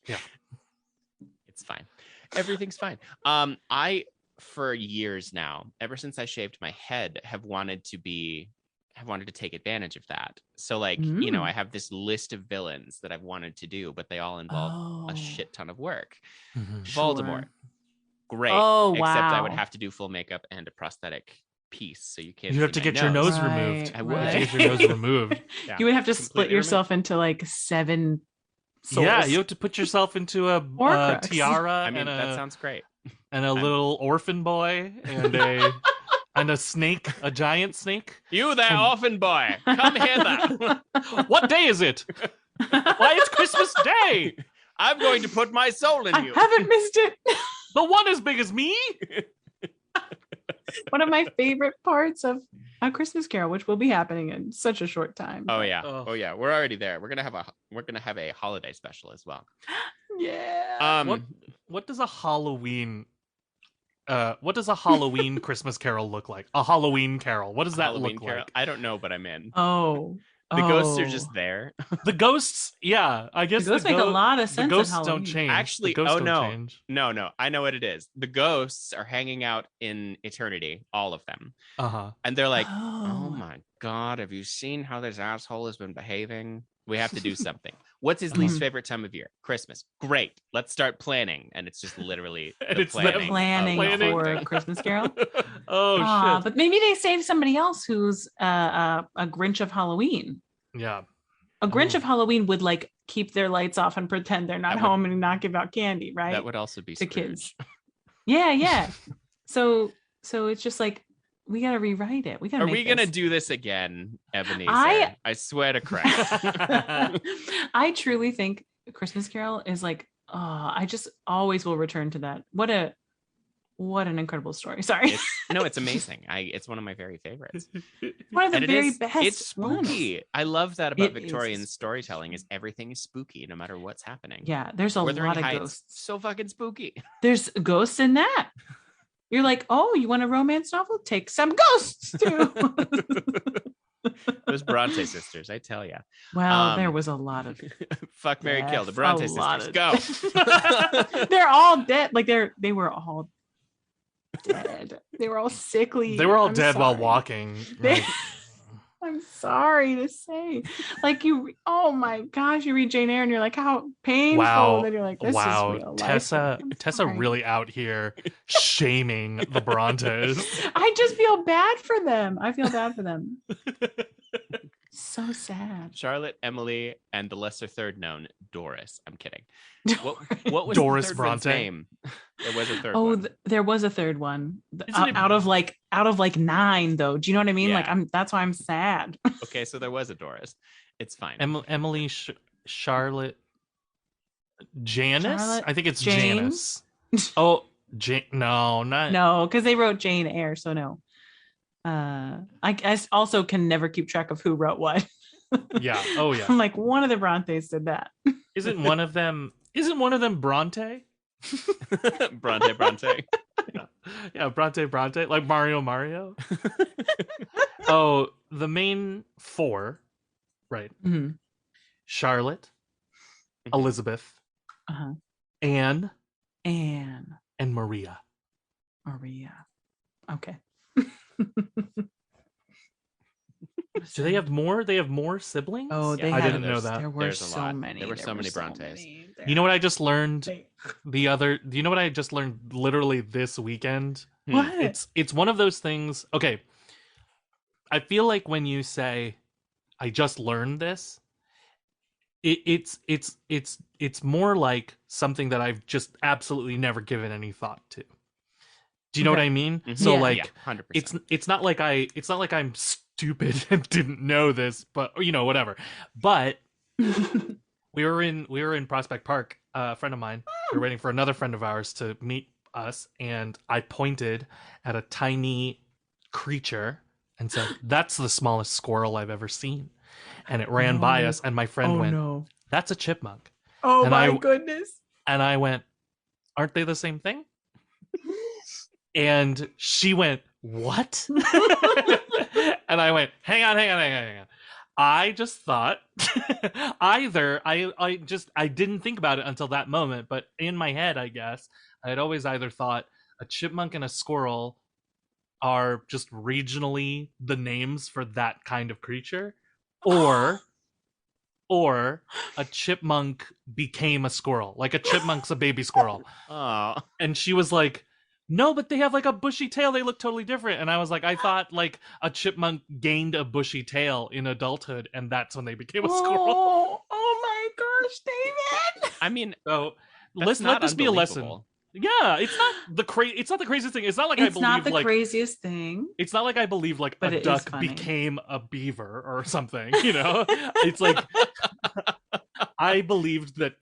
Yeah. It's fine. Everything's fine. I for years now, ever since I shaved my head, have wanted to take advantage of that. So like, I have this list of villains that I've wanted to do, but they all involve a shit ton of work. Voldemort. Great. Oh, Except I would wow. have to do full makeup and a prosthetic piece, so you can't. You have see to my get your nose Right, removed. I You would. have to right. get your nose removed. Yeah. You would have to split Completely yourself into like 7 souls. Yeah, you have to put yourself into a Horcrux. tiara I mean, and that sounds great. a little orphan boy and a snake, a giant snake. You there, orphan boy, come hither. What day is it? Why, it's Christmas Day. I'm going to put my soul in I you. haven't missed it. The one as big as me. One of my favorite parts of A Christmas Carol, which will be happening in such a short time. Oh but- yeah. Oh. Oh yeah. We're already there. We're gonna have a holiday special as well. Yeah. What does a Halloween Christmas Carol look like? A Halloween Carol. What does that Halloween look Carol? like? I don't know, but I'm in. Oh. The ghosts are just there. The ghosts, yeah. I guess The ghosts make a lot of the sense. ghosts at don't Halloween. change. Actually, the ghosts oh don't no. change. No, I know what it is. The ghosts are hanging out in eternity, all of them. Uh-huh. And they're like, Oh. oh my God, have you seen how this asshole has been behaving? We have to do something. What's his least favorite time of year? Christmas. Great. Let's start planning. And it's just literally And the it's the planning, planning of for everything. Christmas Carol. Oh Aw, shit. but maybe they save somebody else who's a Grinch of Halloween. Yeah. A Grinch Oh. of Halloween would like keep their lights off and pretend they're not That would- home and not give out candy, right? That would also be to Scrooge. kids. Yeah. So it's just like we gotta rewrite it. We gotta. Are make we gonna this. do this again, Ebenezer? I- I swear to Christ. I truly think Christmas Carol is like, oh, I just always will return to that. What an incredible story. Sorry. It's amazing. It's one of my very favorites. One of the And very it's best ones. spooky. I love that about It is Victorian storytelling is everything is spooky no matter what's happening. Yeah, there's a Wuthering lot of Heights, ghosts. so fucking spooky. There's ghosts in that. You're like, oh, you want a romance novel? Take some ghosts too. Those Bronte sisters, I tell ya. Well, there was a lot of Fuck, Mary, kill the death, Bronte a lot sisters. of- Go. They're all dead. Like they were all dead. They were all sickly. They were all I'm dead while sorry. walking. They- Like, I'm sorry to say. Like oh my gosh, you read Jane Eyre and you're like, how painful. wow. And then you're like, this Wow. is real life. Tessa I'm Tessa sorry. really out here shaming the Brontes. I just feel bad for them. I feel bad for them. So sad. Charlotte, Emily, and the lesser third known, Doris. I'm kidding. What was Doris the third one's Bronte? name? There was a third Oh, one. there was a third one. Isn't it- Out of like 9 though. Do you know what I mean? Like Yeah. that's why I'm sad. Okay, so there was a Doris. It's fine. Emily, Charlotte, Janice. Charlotte, I think it's Jane? Janice. Oh, no, not No, because they wrote Jane Eyre, so no. I also can never keep track of who wrote what. Yeah. Oh yeah. I'm like, one of the Brontes did that. Isn't one of them Bronte? Bronte. Yeah, Bronte, like Mario. Oh, the main four, right? Mhm. Charlotte, Mhm. Elizabeth, Uh-huh. Anne, And and Maria. Maria. Okay. Do they have more? They have more siblings? Oh, they I had- didn't know that. There were There's a so lot. many. There were so many Brontes. many. You know what I just learned? They- Do you know what I just learned literally this weekend? What? It's one of those things. Okay. I feel like when you say I just learned this, it's more like something that I've just absolutely never given any thought to. Do you know what Okay. I mean? Mhm. So Yeah. like 100%. it's not like I'm stupid and didn't know this, but whatever. But we were in Prospect Park. A friend of mine. We were waiting for another friend of ours to meet us, and I pointed at a tiny creature and said, "That's the smallest squirrel I've ever seen." And it ran by Oh. us, and my friend Oh went, no. "That's a chipmunk." Oh And my I- goodness. And I went, "Aren't they the same thing?" And she went, "What?" And I went, hang on. I just thought either I didn't think about it until that moment, but in my head, I guess I had always either thought a chipmunk and a squirrel are just regionally the names for that kind of creature, or a chipmunk became a squirrel, like a chipmunk's a baby squirrel. Oh, And she was like, "No, but they have like a bushy tail. They look totally different." And I was like, "I thought like a chipmunk gained a bushy tail in adulthood, and that's when they became a squirrel." Oh my gosh, David. I mean, So that's let not this be a lesson. unbelievable. Yeah, it's not the craziest thing. It's not like I It's believe not the like craziest thing. it's not like I believe like But a it is duck funny. became a beaver or something. It's like I believed that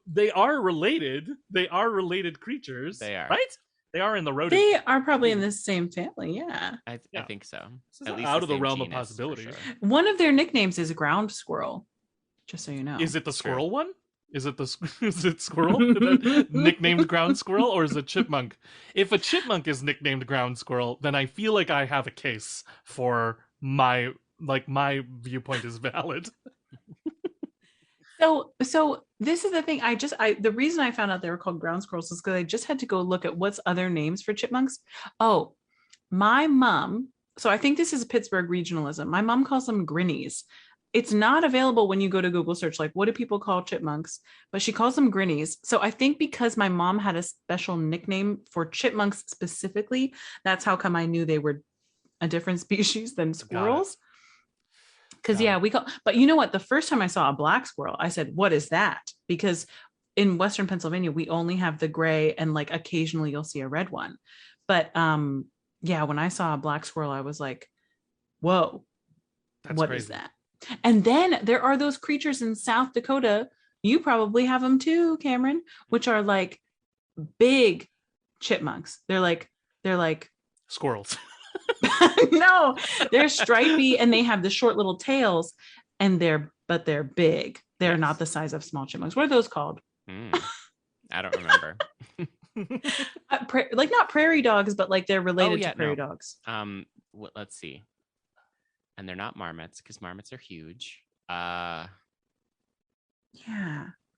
they are related. They are related creatures. They are. Right? They are in the rodent. They are probably in the same family. Yeah. I Yeah. think so. This is At least out of the same realm of genus, for possibilities. sure. One of their nicknames is ground squirrel. Just so you know. Is it the True. squirrel one? Is it squirrel nicknamed ground squirrel, or is it chipmunk? If a chipmunk is nicknamed ground squirrel, then I feel like I have a case for my viewpoint is valid. So this is the thing. The reason I found out they were called ground squirrels is because I just had to go look at what's other names for chipmunks. Oh, my mom. So I think this is a Pittsburgh regionalism. My mom calls them grinnies. It's not available when you go to Google search, like what do people call chipmunks? But she calls them grinnies. So I think because my mom had a special nickname for chipmunks specifically, that's how come I knew they were a different species than squirrels. Because but you know what? The first time I saw a black squirrel, I said, what is that? Because in Western Pennsylvania, we only have the gray and like occasionally you'll see a red one. But when I saw a black squirrel, I was like, whoa, what is that? And then there are those creatures in South Dakota. You probably have them too, Cameron, which are like big chipmunks. They're like Squirrels. No, they're stripy and they have the short little tails and they're big. They're not the size of small chipmunks. What are those called? I don't remember. Like not prairie dogs, but like they're related to prairie dogs. Let's see. And they're not marmots because marmots are huge. Yeah.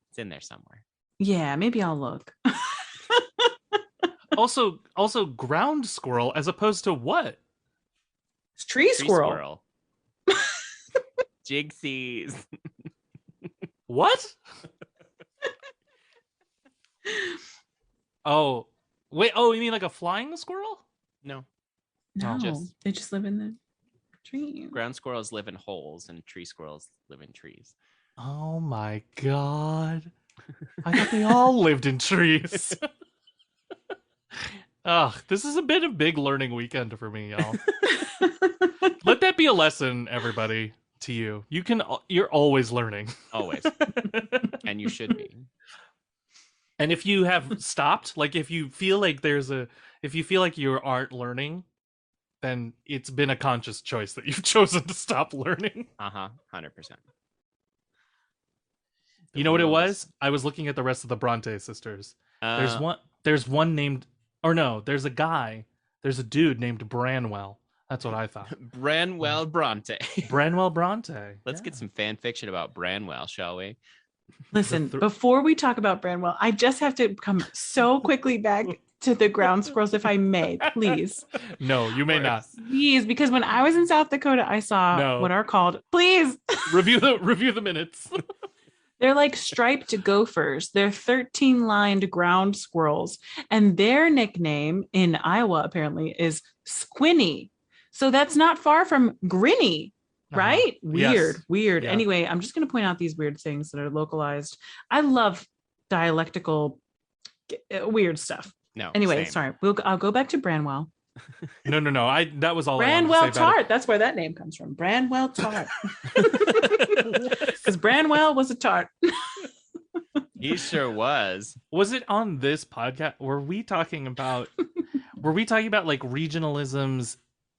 It's in there somewhere. Yeah, maybe I'll look. also ground squirrel as opposed to what? It's tree squirrel. Jigsies. What? Oh, wait. Oh, you mean like a flying squirrel? No, they just live in the trees. Ground squirrels live in holes and tree squirrels live in trees. Oh my god. I thought they all lived in trees. This has been a big learning weekend for me, y'all. Let that be a lesson, everybody, to you. You're always learning. Always. And you should be. And if you have stopped, like if you feel like you aren't learning, then it's been a conscious choice that you've chosen to stop learning. 100%. You know what it was? I was looking at the rest of the Bronte sisters. There's one named, or no, there's a dude named Branwell. That's what I thought. Branwell Bronte. Branwell Bronte. Let's get some fan fiction about Branwell, shall we? Listen, before we talk about Branwell, I just have to come so quickly back to the ground squirrels, if I may, please. No, you may not. Please, because when I was in South Dakota, I saw what are called, please. Review the minutes. They're like striped gophers. They're 13-lined ground squirrels. And their nickname in Iowa, apparently, is Squinny. So that's not far from Grinny, right? Weird. Yeah. Anyway, I'm just going to point out these weird things that are localized. I love dialectical weird stuff. No. Anyway, same. sorry. I'll go back to Branwell. No. That was all. Branwell tart. That's where that name comes from. Branwell tart. Because Branwell was a tart. He sure was. Was it on this podcast? Were we talking about like regionalisms?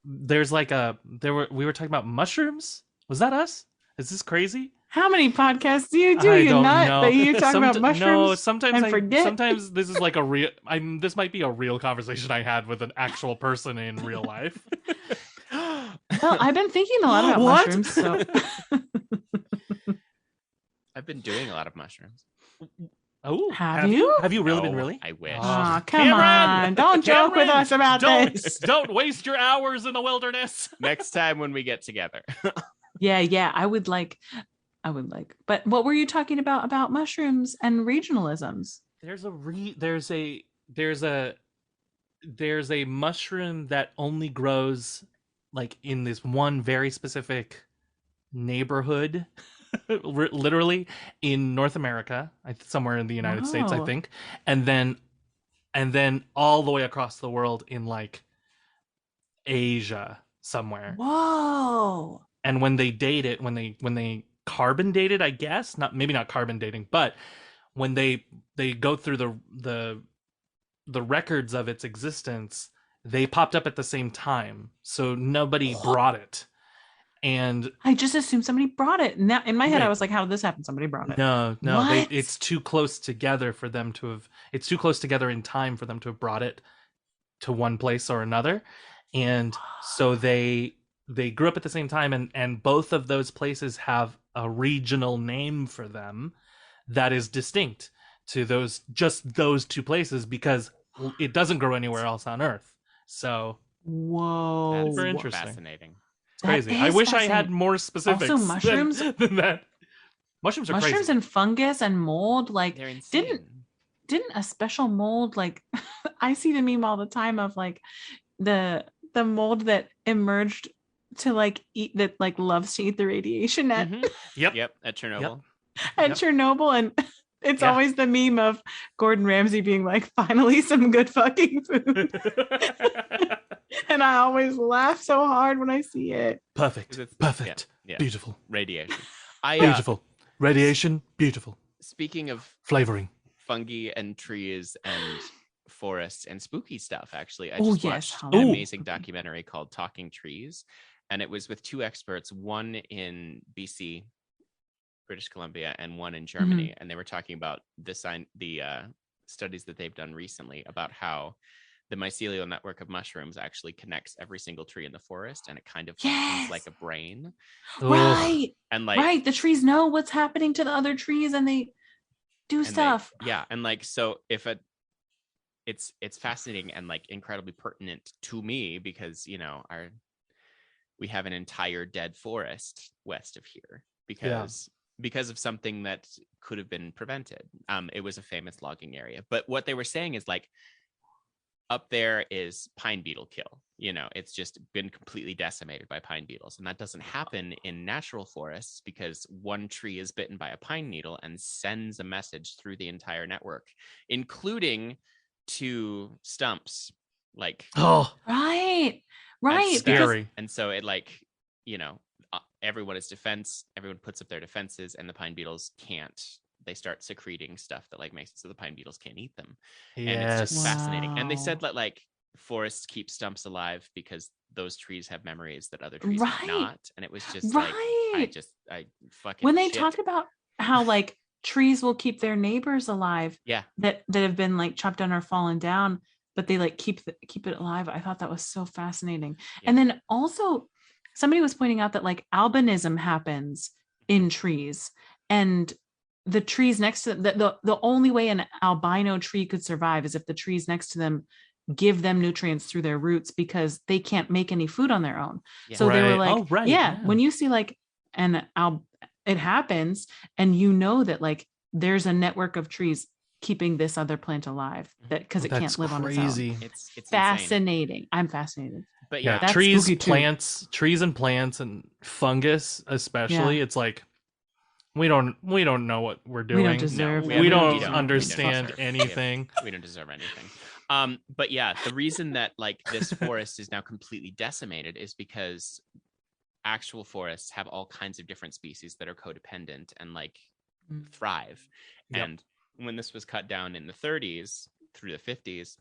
There's like we were talking about mushrooms. Was that us? Is this crazy? How many podcasts do you do? You nut that you talk about mushrooms? No, sometimes this is like a real. This might be a real conversation I had with an actual person in real life. Well, I've been thinking a lot about mushrooms. So I've been doing a lot of mushrooms. Oh, have you? Have you really been really? I wish. Oh, come on. Don't joke with us about this. Don't waste your hours in the wilderness. Next time when we get together. Yeah. I would like. But what were you talking about mushrooms and regionalisms? There's a mushroom that only grows like in this one very specific neighborhood. Literally in North America, somewhere in the United States, I think, and then all the way across the world in like Asia somewhere. Whoa! And when they date it, when they carbon dated, I guess, maybe not carbon dating, but when they go through the the records of its existence, they popped up at the same time, so nobody brought it. And I just assumed somebody brought it. Now in my head, I Right. was like, "How did this happen? Somebody brought it." no, What? it's too close together for them to have. It's too close together in time for them to have brought it to one place or another, and so they grew up at the same time, and both of those places have a regional name for them that is distinct to those two places because it doesn't grow anywhere else on Earth. So Whoa. super That's interesting. fascinating. It's crazy. I wish I had more specifics. Also, mushrooms. than that. Mushrooms are Mushrooms crazy. and fungus and mold, like They're insane. didn't a special mold, like I see the meme all the time of like the mold that emerged to like eat, that like loves to eat the radiation at Mhm. Yep. At Chernobyl. at Yep. Chernobyl, and it's Yeah. always the meme of Gordon Ramsay being like, "Finally, some good fucking food," and I always laugh so hard when I see it. Perfect. It's- Perfect. yeah. Beautiful. Radiation. I Beautiful. Radiation. Beautiful. speaking of Flavoring. fungi and trees and forests and spooky stuff, actually, I Oh, just yes, watched Halloween. an amazing documentary called Talking Trees, and it was with two experts, one in BC, British Columbia, and one in Germany, and they were talking about the studies that they've done recently about how the mycelial network of mushrooms actually connects every single tree in the forest, and it kind of functions Yes. like a brain. Ugh. Right. And like Right. The trees know what's happening to the other trees and they do and stuff. and like, so if it's fascinating and like incredibly pertinent to me because, you know, we have an entire dead forest west of here because of something that could have been prevented. It was a famous logging area, but what they were saying is like, up there is pine beetle kill. You know, it's just been completely decimated by pine beetles. And that doesn't happen in natural forests because one tree is bitten by a pine needle and sends a message through the entire network, including to stumps. Like, Oh, Right. and Right. so scary. and so it, like, you know, everyone puts up their defenses, and the pine beetles can't. They start secreting stuff that like makes it so the pine beetles can't eat them. And it's just yes. fascinating. And they Wow. said that like forests keep stumps alive because those trees have memories that other trees Right. have not. And it was just Right. like I fucking When they shit. talked about how like trees will keep their neighbors alive Yeah. that have been like chopped down or fallen down, but they like keep it alive. I thought that was so fascinating. Yeah. And then also somebody was pointing out that like albinism happens in trees, and the trees next to them, the only way an albino tree could survive is if the trees next to them give them nutrients through their roots, because they can't make any food on their own. Yeah. So they were Right. like, Oh, right, yeah, yeah. when you see like it happens, and you know that like there's a network of trees keeping this other plant alive, that because it That's can't live on its crazy. own. It's insane. Fascinating. I'm fascinated. But Yeah, yeah, that's trees, spooky too. trees and plants and fungus especially. Yeah. It's like we don't know what we're doing. We don't deserve we it. don't deserve understand it. anything. We don't deserve anything. But yeah, the reason that like this forest is now completely decimated is because actual forests have all kinds of different species that are codependent and like thrive. Yep. And when this was cut down in the 30s through the 50s,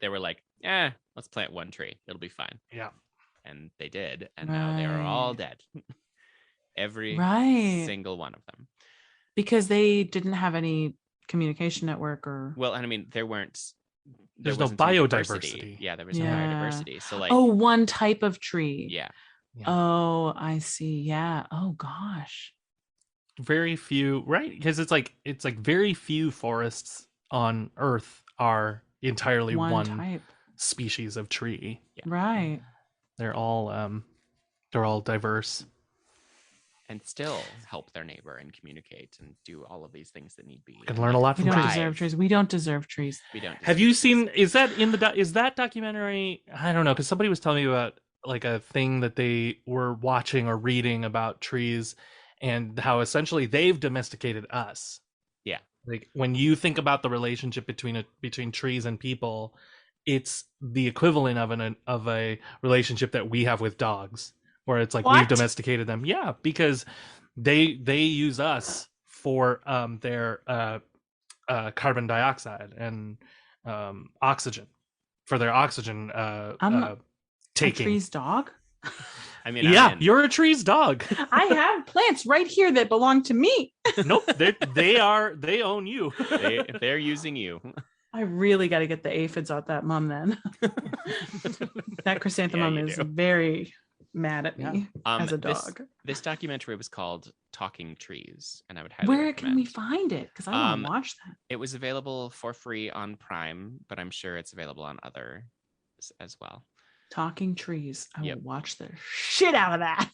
they were like, let's plant one tree, it'll be fine. Yeah. And they did, and now they are all Right. dead. Every Right. single one of them. Because they didn't have any communication network or Well, and I mean, there's no wasn't any biodiversity. diversity. Yeah, there was no biodiversity. So like, one type of tree. yeah. Oh, I see. Yeah. Oh gosh. Very few, right? Because it's like very few forests on Earth are entirely one type. species of tree. Yeah. Right. They're all diverse. And still help their neighbor and communicate and do all of these things that need be. Can learn a lot We from don't trees. deserve trees. We don't deserve trees. We don't. Have you seen? Is that in the? Is that documentary? I don't know, because somebody was telling me about like a thing that they were watching or reading about trees, and how essentially they've domesticated us. Yeah. Like when you think about the relationship between trees and people, it's the equivalent of a relationship that we have with dogs, where it's like we've What? domesticated them. Yeah, because they use us for their carbon dioxide and oxygen for their oxygen I'm a taking. tree's dog. I mean, Yeah, you're a tree's dog. I have plants right here that belong to me. Nope, they own you. They're using you. I really got to get the aphids out that mum then. That chrysanthemum is very mad at me as a dog. This documentary was called Talking Trees, and I would highly Where recommend. can we find it? Because I want to watch that. It was available for free on Prime, but I'm sure it's available on other as well. Talking Trees. I will watch the shit out of that.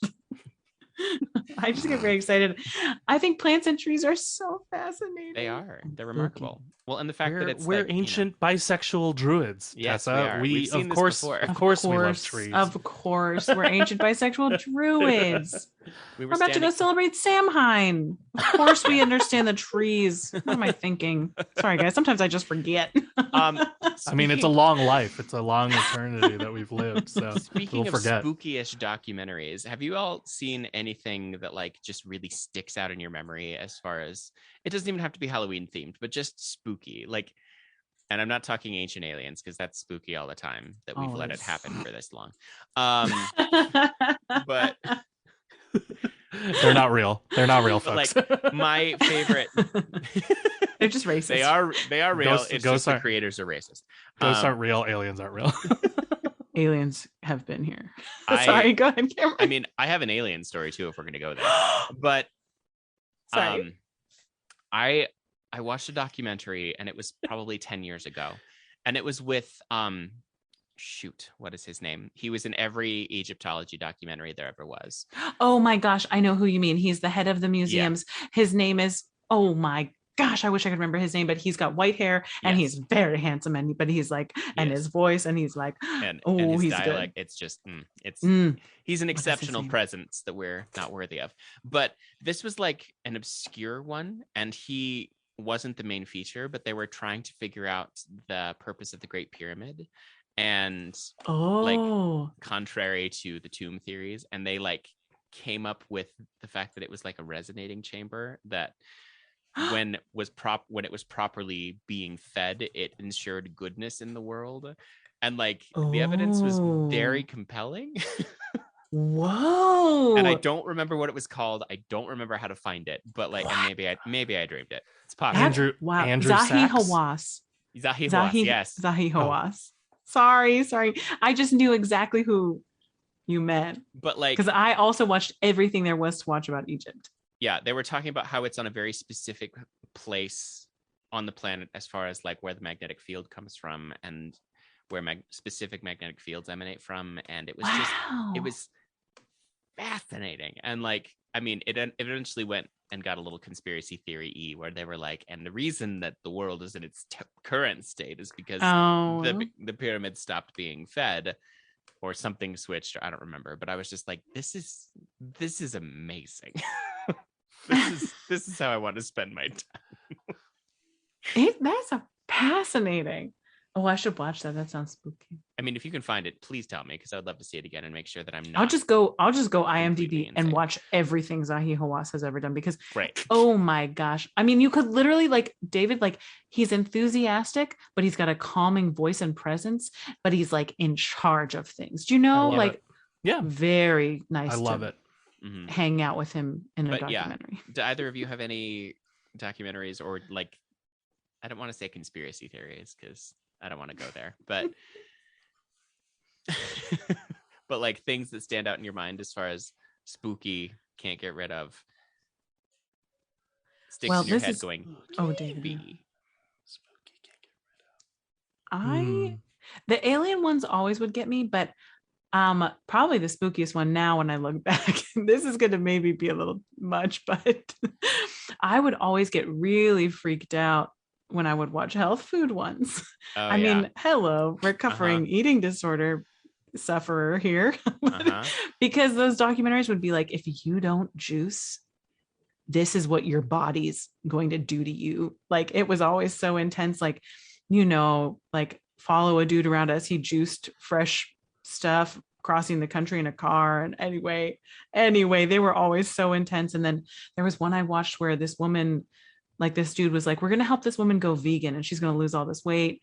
I just get very excited. I think plants and trees are so fascinating. They are. They're remarkable. Well, and the fact that we're like, ancient bisexual druids. Yes, Tessa. we of course we love trees. Of course, we're ancient bisexual druids. We're about to go celebrate Samhained. Of course, we understand the trees. What am I thinking? Sorry, guys. Sometimes I just forget. I mean, it's a long life. It's a long eternity that we've lived. So speaking of forget. spooky-ish documentaries, have you all seen anything that like just really sticks out in your memory as far as it doesn't even have to be Halloween themed, but just spooky? Like, and I'm not talking Ancient Aliens because that's spooky all the time that we've let it happen for this long. But they're not real. They're not real, folks. Like my favorite. They're just racist. They are real. It's just the creators are racist. Ghosts aren't real. Aliens aren't real. Aliens have been here. Sorry, go ahead, Cameron. I mean, I have an alien story too if we're gonna go there. But I watched a documentary and it was probably 10 years ago. And it was with what is his name? He was in every Egyptology documentary there ever was. Oh my gosh, I know who you mean. He's the head of the museums. Yeah. His name is, oh my gosh, I wish I could remember his name, but he's got white hair and he's very handsome, but he's like, and his voice, and he's like, and his he's dialect, good. It's just, he's an exceptional presence that we're not worthy of. But this was like an obscure one, and he wasn't the main feature, but they were trying to figure out the purpose of the Great Pyramid. And like contrary to the tomb theories, and they like came up with the fact that it was like a resonating chamber that when it was properly being fed, it ensured goodness in the world. And like the evidence was very compelling. Whoa. And I don't remember what it was called. I don't remember how to find it, but like, and maybe I dreamed it. It's possible. Andrew Zahi Hawass. Zahi Hawass, yes. Zahi Hawass. Sorry. I just knew exactly who you meant. But like, because I also watched everything there was to watch about Egypt. Yeah, they were talking about how it's on a very specific place on the planet as far as like where the magnetic field comes from and where specific magnetic fields emanate from. And it was it was fascinating. And like, I mean, it eventually went and got a little conspiracy theory-y where they were like, and the reason that the world is in its current state is because the pyramid stopped being fed or something switched, or I don't remember, but I was just like, this is amazing. This is how I want to spend my time. That's fascinating. Oh, I should watch that. That sounds spooky. I mean, if you can find it, please tell me, because I would love to see it again and make sure that I'm not. I'll just go IMDb and watch everything Zahi Hawass has ever done, because oh my gosh. I mean, you could literally, like, David, like, he's enthusiastic, but he's got a calming voice and presence, but he's like in charge of things. Do you know? Like, very nice. I love it. Hang out with him in a documentary. Do either of you have any documentaries or like, I don't want to say conspiracy theories because I don't want to go there, but but like things that stand out in your mind as far as spooky, can't get rid of, sticks in your head going, David. Spooky, can't get rid of. The alien ones always would get me, but probably the spookiest one now when I look back, this is going to maybe be a little much, but I would always get really freaked out when I would watch health food ones. I mean, hello, recovering eating disorder sufferer here. Because those documentaries would be like, if you don't juice, this is what your body's going to do to you. Like, it was always so intense. Like, like follow a dude around as he juiced fresh stuff crossing the country in a car. And anyway, they were always so intense. And then there was one I watched where this woman, like, this dude was like, we're going to help this woman go vegan and she's going to lose all this weight.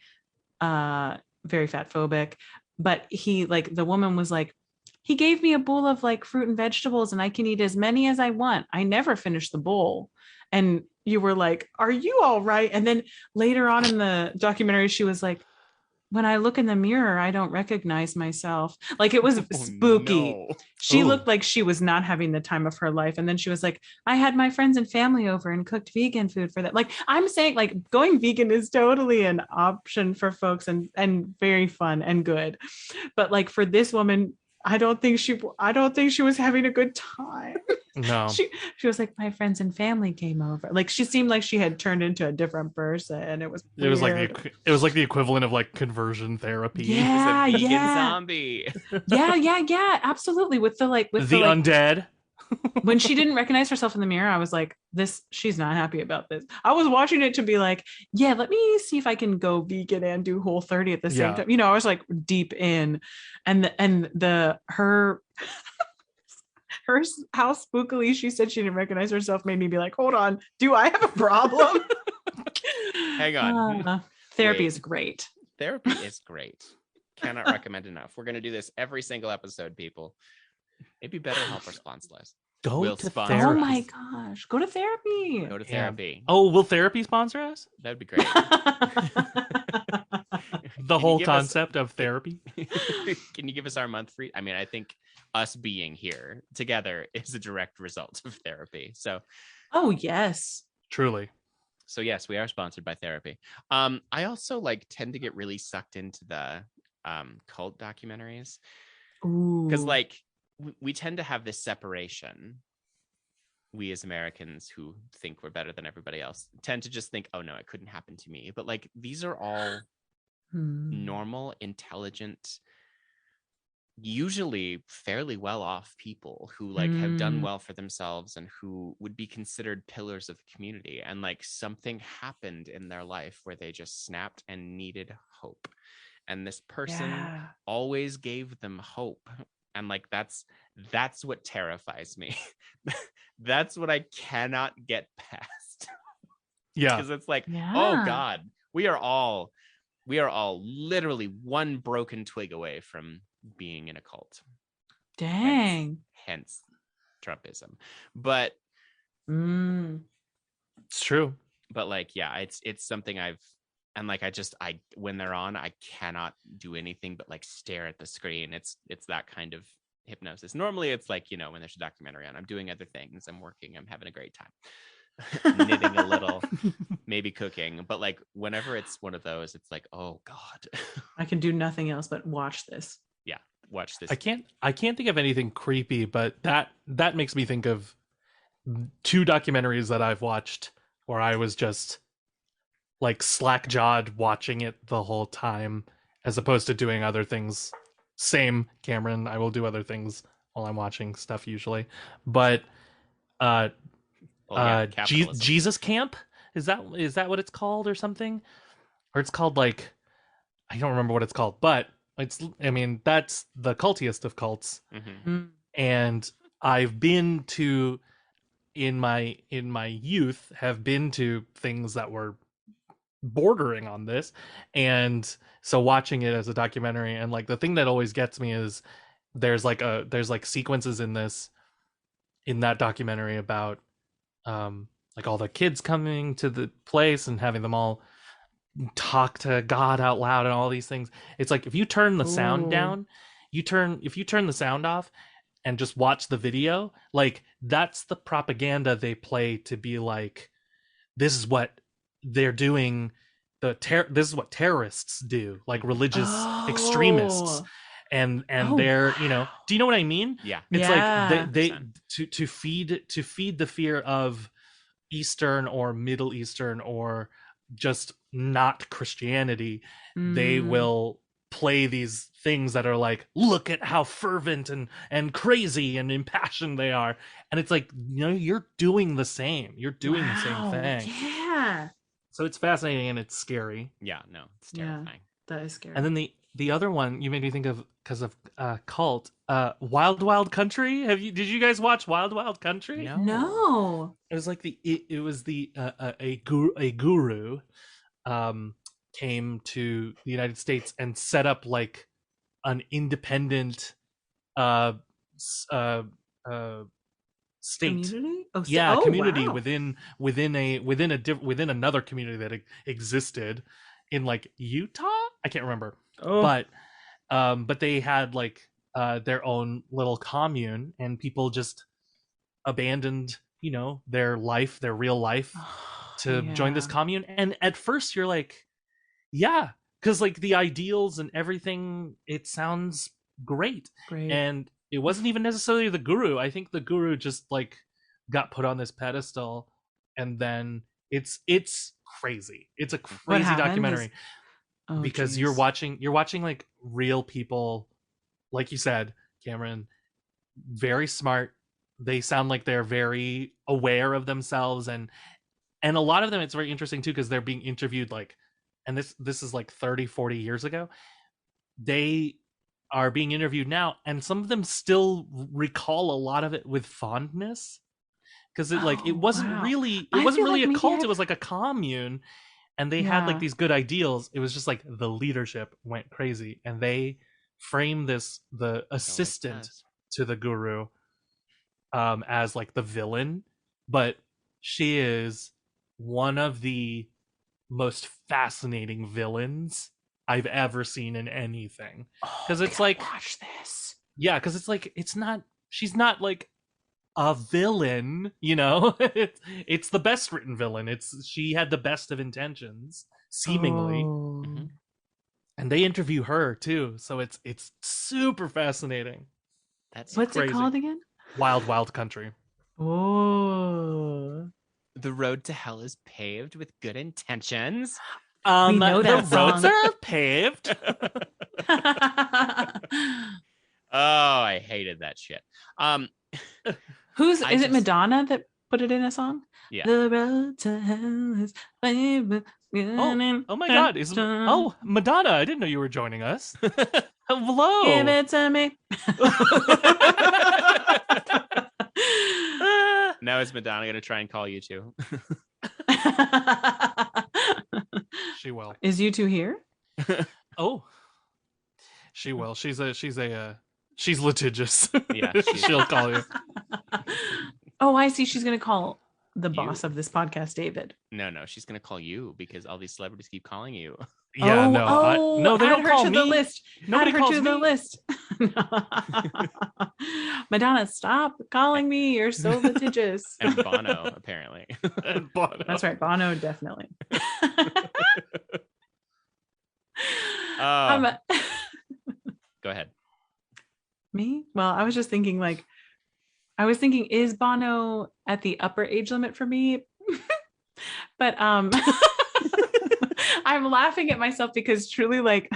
very fat phobic. But he like the woman was like, he gave me a bowl of like fruit and vegetables and I can eat as many as I want. I never finished the bowl. And you were like, are you all right? And then later on in the documentary, she was like, when I look in the mirror, I don't recognize myself. Like it was spooky. No. She Ooh. looked like she was not having the time of her life. And then she was like, I had my friends and family over and cooked vegan food for that. Like I'm saying, like going vegan is totally an option for folks and very fun and good. But like for this woman, I don't think she was having a good time. No. She was like, my friends and family came over. Like she seemed like she had turned into a different person. It was weird. It was like the equivalent of like conversion therapy. Yeah, He's a vegan yeah. zombie. Yeah, absolutely. With the undead. When she didn't recognize herself in the mirror, I was like, she's not happy about this. I was watching it to be like, yeah, let me see if I can go vegan and do Whole30 at the same time. I was like deep in, and her how spookily she said she didn't recognize herself made me be like, hold on, do I have a problem? Hang on. Therapy is great. Therapy is great. Cannot recommend enough. We're going to do this every single episode, people. Maybe BetterHelp or Sponseless. Go to sponsor therapy. Oh my gosh, go to therapy. Go to therapy. Yeah. Oh, will therapy sponsor us? That'd be great. The whole concept of therapy. Can you give us our month free? I mean, I think us being here together is a direct result of therapy. So, oh yes, truly. So yes, we are sponsored by therapy. I also like tend to get really sucked into the cult documentaries because like we tend to have this separation. We as Americans who think we're better than everybody else tend to just think, oh no, it couldn't happen to me. But like these are all normal, intelligent, usually fairly well off people who like have done well for themselves and who would be considered pillars of the community. And like something happened in their life where they just snapped and needed hope. And this person always gave them hope. And like that's what terrifies me. That's what I cannot get past. Yeah. Because it's like, oh God, we are all literally one broken twig away from being in a cult. Dang. Hence Trumpism. But it's true. But like, yeah, it's something when they're on, I cannot do anything but like stare at the screen. It's that kind of hypnosis. Normally it's like, when there's a documentary on, I'm doing other things, I'm working, I'm having a great time. Knitting a little, maybe cooking, but like whenever it's one of those, it's like, oh God. I can do nothing else but watch this. Yeah, watch this. I can't think of anything creepy, but that makes me think of two documentaries that I've watched where I was just like slack-jawed watching it the whole time as opposed to doing other things. Same, Cameron, I will do other things while I'm watching stuff usually, but Jesus Camp, is that what it's called or something? Or it's called like, I don't remember what it's called, but that's the cultiest of cults. And I've been to in my youth have been to things that were bordering on this, and so watching it as a documentary, and like the thing that always gets me is there's like sequences in that documentary about like all the kids coming to the place and having them all talk to God out loud and all these things. It's like if you turn the sound down, if you turn the sound off and just watch the video, like that's the propaganda they play to be like, this is what they're doing. This is what terrorists do, like religious extremists. And they're, do you know what I mean? Yeah. It's like they to feed the fear of Eastern or Middle Eastern or just not Christianity. They will play these things that are like, look at how fervent and crazy and impassioned they are. And it's like, you're doing the same. You're doing the same thing. Yeah. So it's fascinating and it's scary. Yeah, no, it's terrifying. Yeah, that is scary. And then the other one you made me think of because of cult, Wild Wild Country. Did you guys watch Wild Wild Country? No. It was like a guru came to the United States and set up like an independent uh, uh, uh, state. Community? Community Wow. within another community that existed in like Utah. I can't remember, Oh. but they had like their own little commune, and people just abandoned, their real life to join this commune. And at first you're like, yeah, because like the ideals and everything, it sounds great. And it wasn't even necessarily the guru. I think the guru just like got put on this pedestal, and then it's crazy. It's a crazy documentary because you're watching like real people, like you said, Cameron, very smart. They sound like they're very aware of themselves, and a lot of them, it's very interesting too, because they're being interviewed like, and this is like 30-40 years ago. They are being interviewed now, and some of them still recall a lot of it with fondness, because it wasn't really a cult. It was like a commune, and they had like these good ideals. It was just like the leadership went crazy, and they framed the assistant to the guru as like the villain, but she is one of the most fascinating villains I've ever seen in anything. Because it's like, watch this. Yeah, because it's like, she's not like a villain, it's the best written villain. She had the best of intentions, seemingly. And they interview her too, so it's super fascinating. That's what's crazy. It called again? Wild Wild Country. Oh, the road to hell is paved with good intentions. We know that the roads are paved. I hated that shit. Is it Madonna that put it in a song? Yeah. The road to hell is paved with oh my God! Madonna! I didn't know you were joining us. Hello. Give it to me. Now is Madonna going to try and call you too? She will. Is you two here? Oh, she will. She's litigious. Yeah, she'll call you. Oh, I see. She's going to call the boss of this podcast, David. No, she's going to call you because all these celebrities keep calling you. Yeah, no, they don't call me. The list. Nobody add her calls to me. the list. Madonna, stop calling me. You're so litigious. And Bono, apparently. And Bono. That's right. Bono, definitely. Go ahead. Me? Well, I was just thinking is Bono at the upper age limit for me? But I'm laughing at myself because truly, like,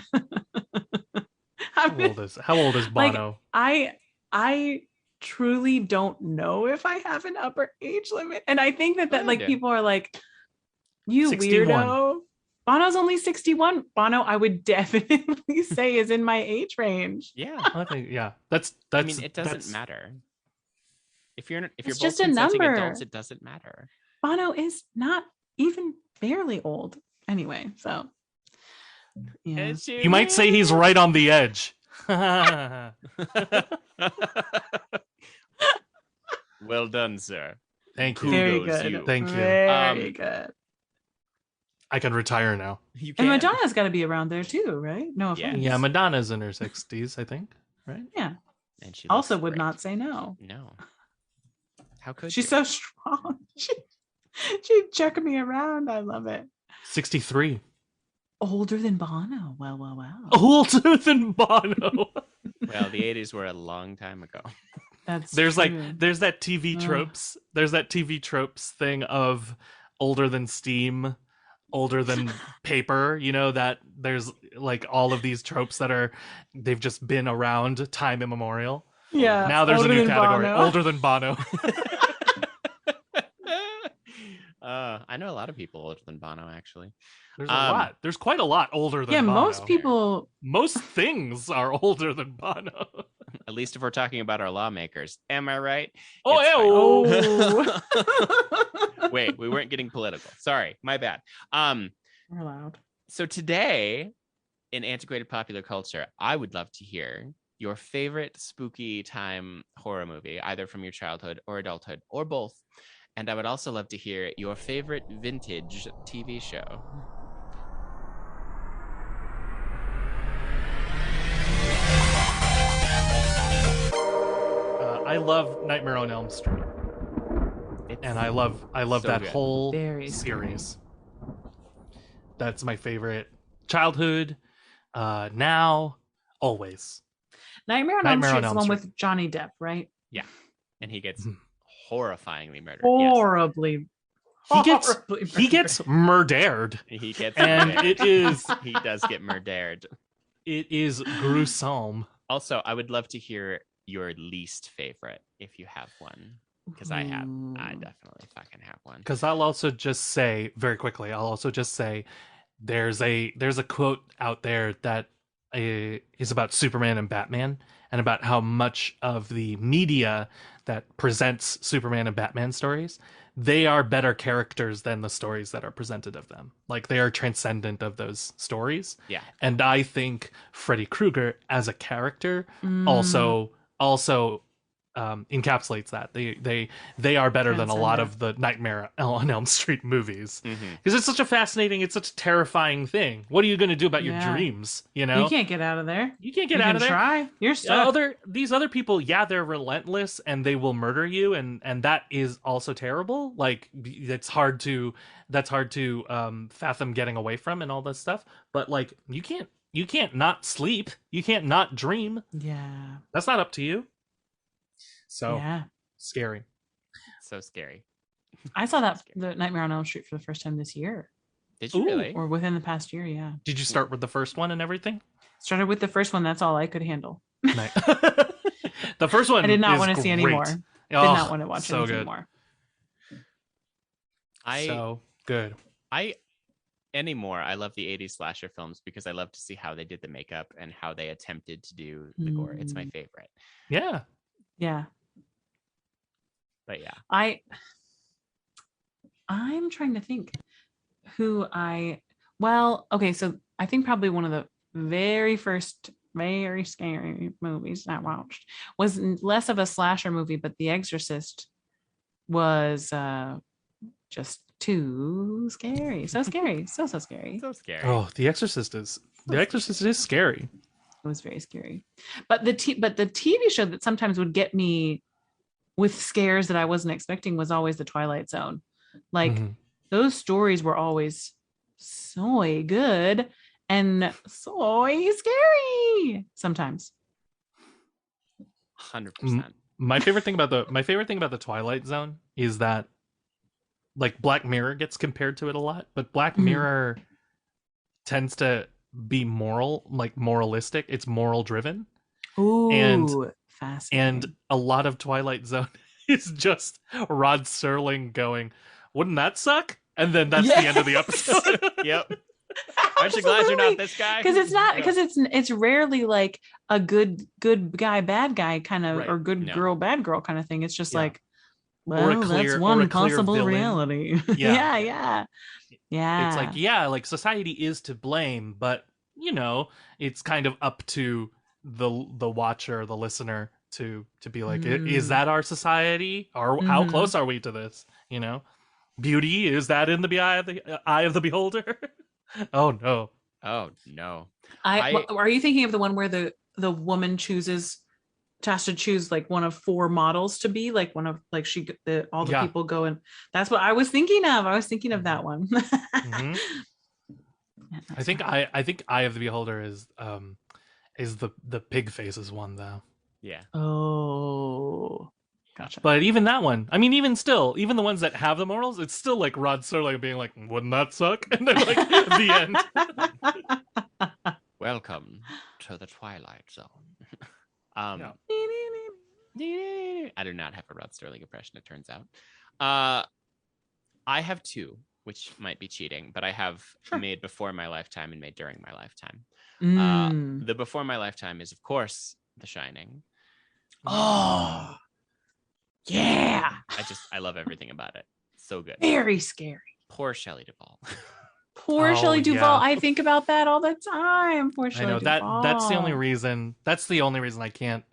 how old is Bono? Like, I truly don't know if I have an upper age limit, and I think that like people are like, you 61. Weirdo. Bono's only 61. Bono, I would definitely say, is in my age range. Yeah, I think that's. I mean, it doesn't matter. If you're both just a consenting number. adults, it doesn't matter. Bono is not even barely old anyway, so yeah. You might say he's right on the edge. Well done, sir. Thank you. Very good. You. Thank you. Very good. I can retire now. You can. And Madonna's got to be around there too, right? No offense. Yeah, Madonna's in her 60s, I think. Right? Yeah. And she also would not say no. No. How could she's so strong? She'd chuck me around. I love it. 63. Older than Bono. Wow. Older than Bono. Well, the 80s were a long time ago. There's that TV tropes. There's that TV tropes thing of older than steam, older than paper. That there's like all of these tropes they've just been around time immemorial. Yeah. Now there's a new category. Bono. Older than Bono. I know a lot of people older than Bono, actually. There's a lot. There's quite a lot older than Bono. Yeah, most people. Most things are older than Bono. At least if we're talking about our lawmakers. Am I right? Oh. Wait, we weren't getting political. Sorry, my bad. We're allowed. So today, in antiquated popular culture, I would love to hear your favorite spooky time horror movie, either from your childhood or adulthood or both. And I would also love to hear your favorite vintage TV show. I love Nightmare on Elm Street, and I love so that good. whole Very series. That's my favorite. Childhood, now, always. Nightmare on Elm Nightmare on Street is the Elm one Street. with Johnny Depp, right? Yeah. And he gets horrifyingly murdered. Horribly. He gets horribly murdered. He gets And murdered. he does get murdered. It is gruesome. Also, I would love to hear your least favorite if you have one. Because I definitely fucking have one. Because I'll also just say very quickly, there's a quote out there that is about Superman and Batman, and about how much of the media that presents Superman and Batman stories, they are better characters than the stories that are presented of them. Like, they are transcendent of those stories. Yeah. And I think Freddy Krueger as a character also encapsulates that. They are better than a lot of the Nightmare on Elm Street movies, because it's such a terrifying thing. What are you going to do about your dreams? You know, you can't get out of there. You can't get out of there. Try. You're stuck. These other people, yeah, they're relentless and they will murder you, and that is also terrible. Like, that's hard to fathom getting away from and all this stuff. But like, you can't not sleep. You can't not dream. Yeah, that's not up to you. So scary. So scary. I saw the Nightmare on Elm Street for the first time this year. Did you really? Or within the past year, yeah. Did you start with the first one and everything? Started with the first one. That's all I could handle. Nice. The first one I did not want to see anymore. Did not want to watch it anymore. So good. Anymore, I love the 80s slasher films because I love to see how they did the makeup and how they attempted to do the gore. It's my favorite. Yeah. Yeah. But yeah. I'm trying to think so I think probably one of the very first very scary movies I watched was less of a slasher movie, but The Exorcist was just too scary. So scary. So scary. So scary. Oh, The Exorcist is scary. It was very scary. But the TV show that sometimes would get me with scares that I wasn't expecting was always The Twilight Zone. Like, those stories were always so good and so scary sometimes. 100%. My favorite thing about the Twilight Zone is that, like, Black Mirror gets compared to it a lot, but Black Mirror tends to be moralistic. It's moral driven. Ooh, and fascinating. And a lot of Twilight Zone is just Rod Serling going, "Wouldn't that suck?" And then that's the end of the episode. Yep. Aren't you glad you're not this guy? Because it's not, because it's rarely like a good guy, bad guy kind of, or good girl, bad girl kind of thing. It's just like, well, that's one possible reality. Yeah. It's like, like society is to blame, but you know, it's kind of up to the watcher, the listener to be like, is that our society? Or how close are we to this? You know, beauty, is that in the eye of the beholder? Oh no. Oh no. Are you thinking of the one where the woman has to choose like one of 4 models to be like one of, like, all the people go, and that's what I was thinking of. I was thinking of that one. I think Eye of the Beholder is the pig faces one though. Yeah. Oh, gotcha. But even that one, I mean, even the ones that have the morals, it's still like Rod Serling being like, "Wouldn't that suck?" And then like the end. Welcome to the Twilight Zone. I do not have a Rod Serling impression, it turns out. I have 2, which might be cheating, but I have made before my lifetime and made during my lifetime. The before my lifetime is, of course, The Shining. Oh, yeah. I love everything about it. So good. Very scary. Poor Shelley Duvall. Poor Oh, Shelley Duvall. yeah. I think about that all the time. Poor I Shelley know Duvall. that's the only reason. That's the only reason I can't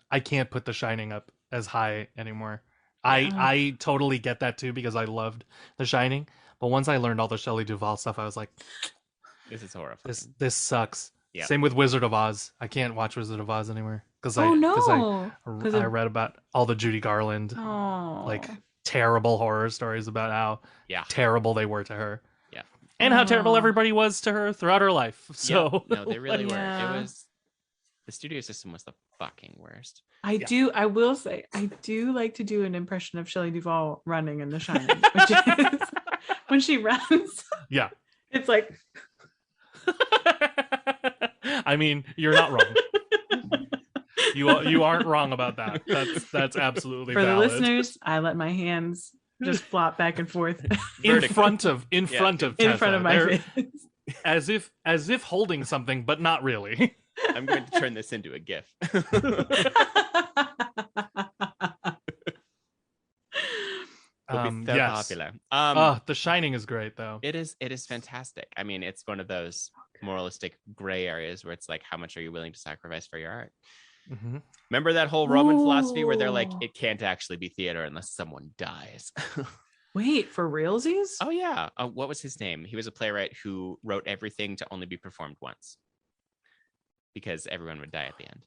put The Shining up as high anymore. Yeah. I totally get that too because I loved The Shining, but once I learned all the Shelley Duvall stuff, I was like, This is horrifying. this sucks. Yeah. Same with Wizard of Oz. I can't watch Wizard of Oz anymore because Oh I no. I read about all the Judy Garland like terrible horror stories about how terrible they were to her. Yeah. And how terrible everybody was to her throughout her life. So no, they really were. It was the studio system was the fucking worst. I will say, I do like to do an impression of Shelley Duvall running in The Shining, which is when she runs. Yeah. It's like I mean, you're not wrong. You aren't wrong about that. That's absolutely for valid. the listeners. I let my hands just flop back and forth in front of Tessa. In front of my face, as if holding something, but not really. I'm going to turn this into a GIF. It'll be so popular. The Shining is great, though. It is fantastic. I mean, it's one of those moralistic gray areas where it's like, how much are you willing to sacrifice for your art? Mm-hmm. Remember that whole Roman philosophy where they're like, it can't actually be theater unless someone dies. Wait, for realsies? Oh yeah. What was his name? He was a playwright who wrote everything to only be performed once because everyone would die at the end.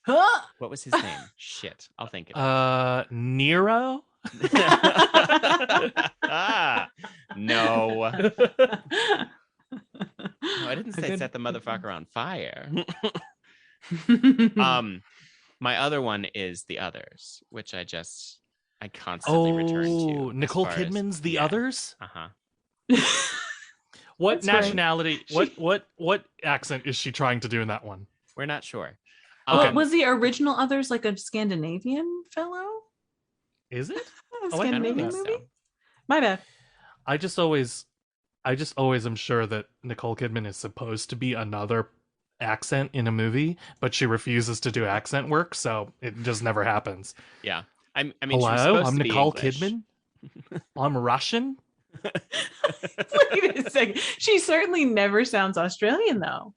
Huh? What was his name? Shit, I'll think of it. Nero. No. No, I didn't say set the motherfucker on fire. My other one is The Others, which I constantly return to. Nicole Kidman's The Others. What That's nationality? Right. What accent is she trying to do in that one? We're not sure. Was the original Others like a Scandinavian fellow? Is it? A Scandinavian movie? So. My bad. I just always am sure that Nicole Kidman is supposed to be another accent in a movie, but she refuses to do accent work, so it just never happens. Yeah. I mean, hello, I'm Nicole Kidman. I'm Russian. Wait a second. She certainly never sounds Australian, though.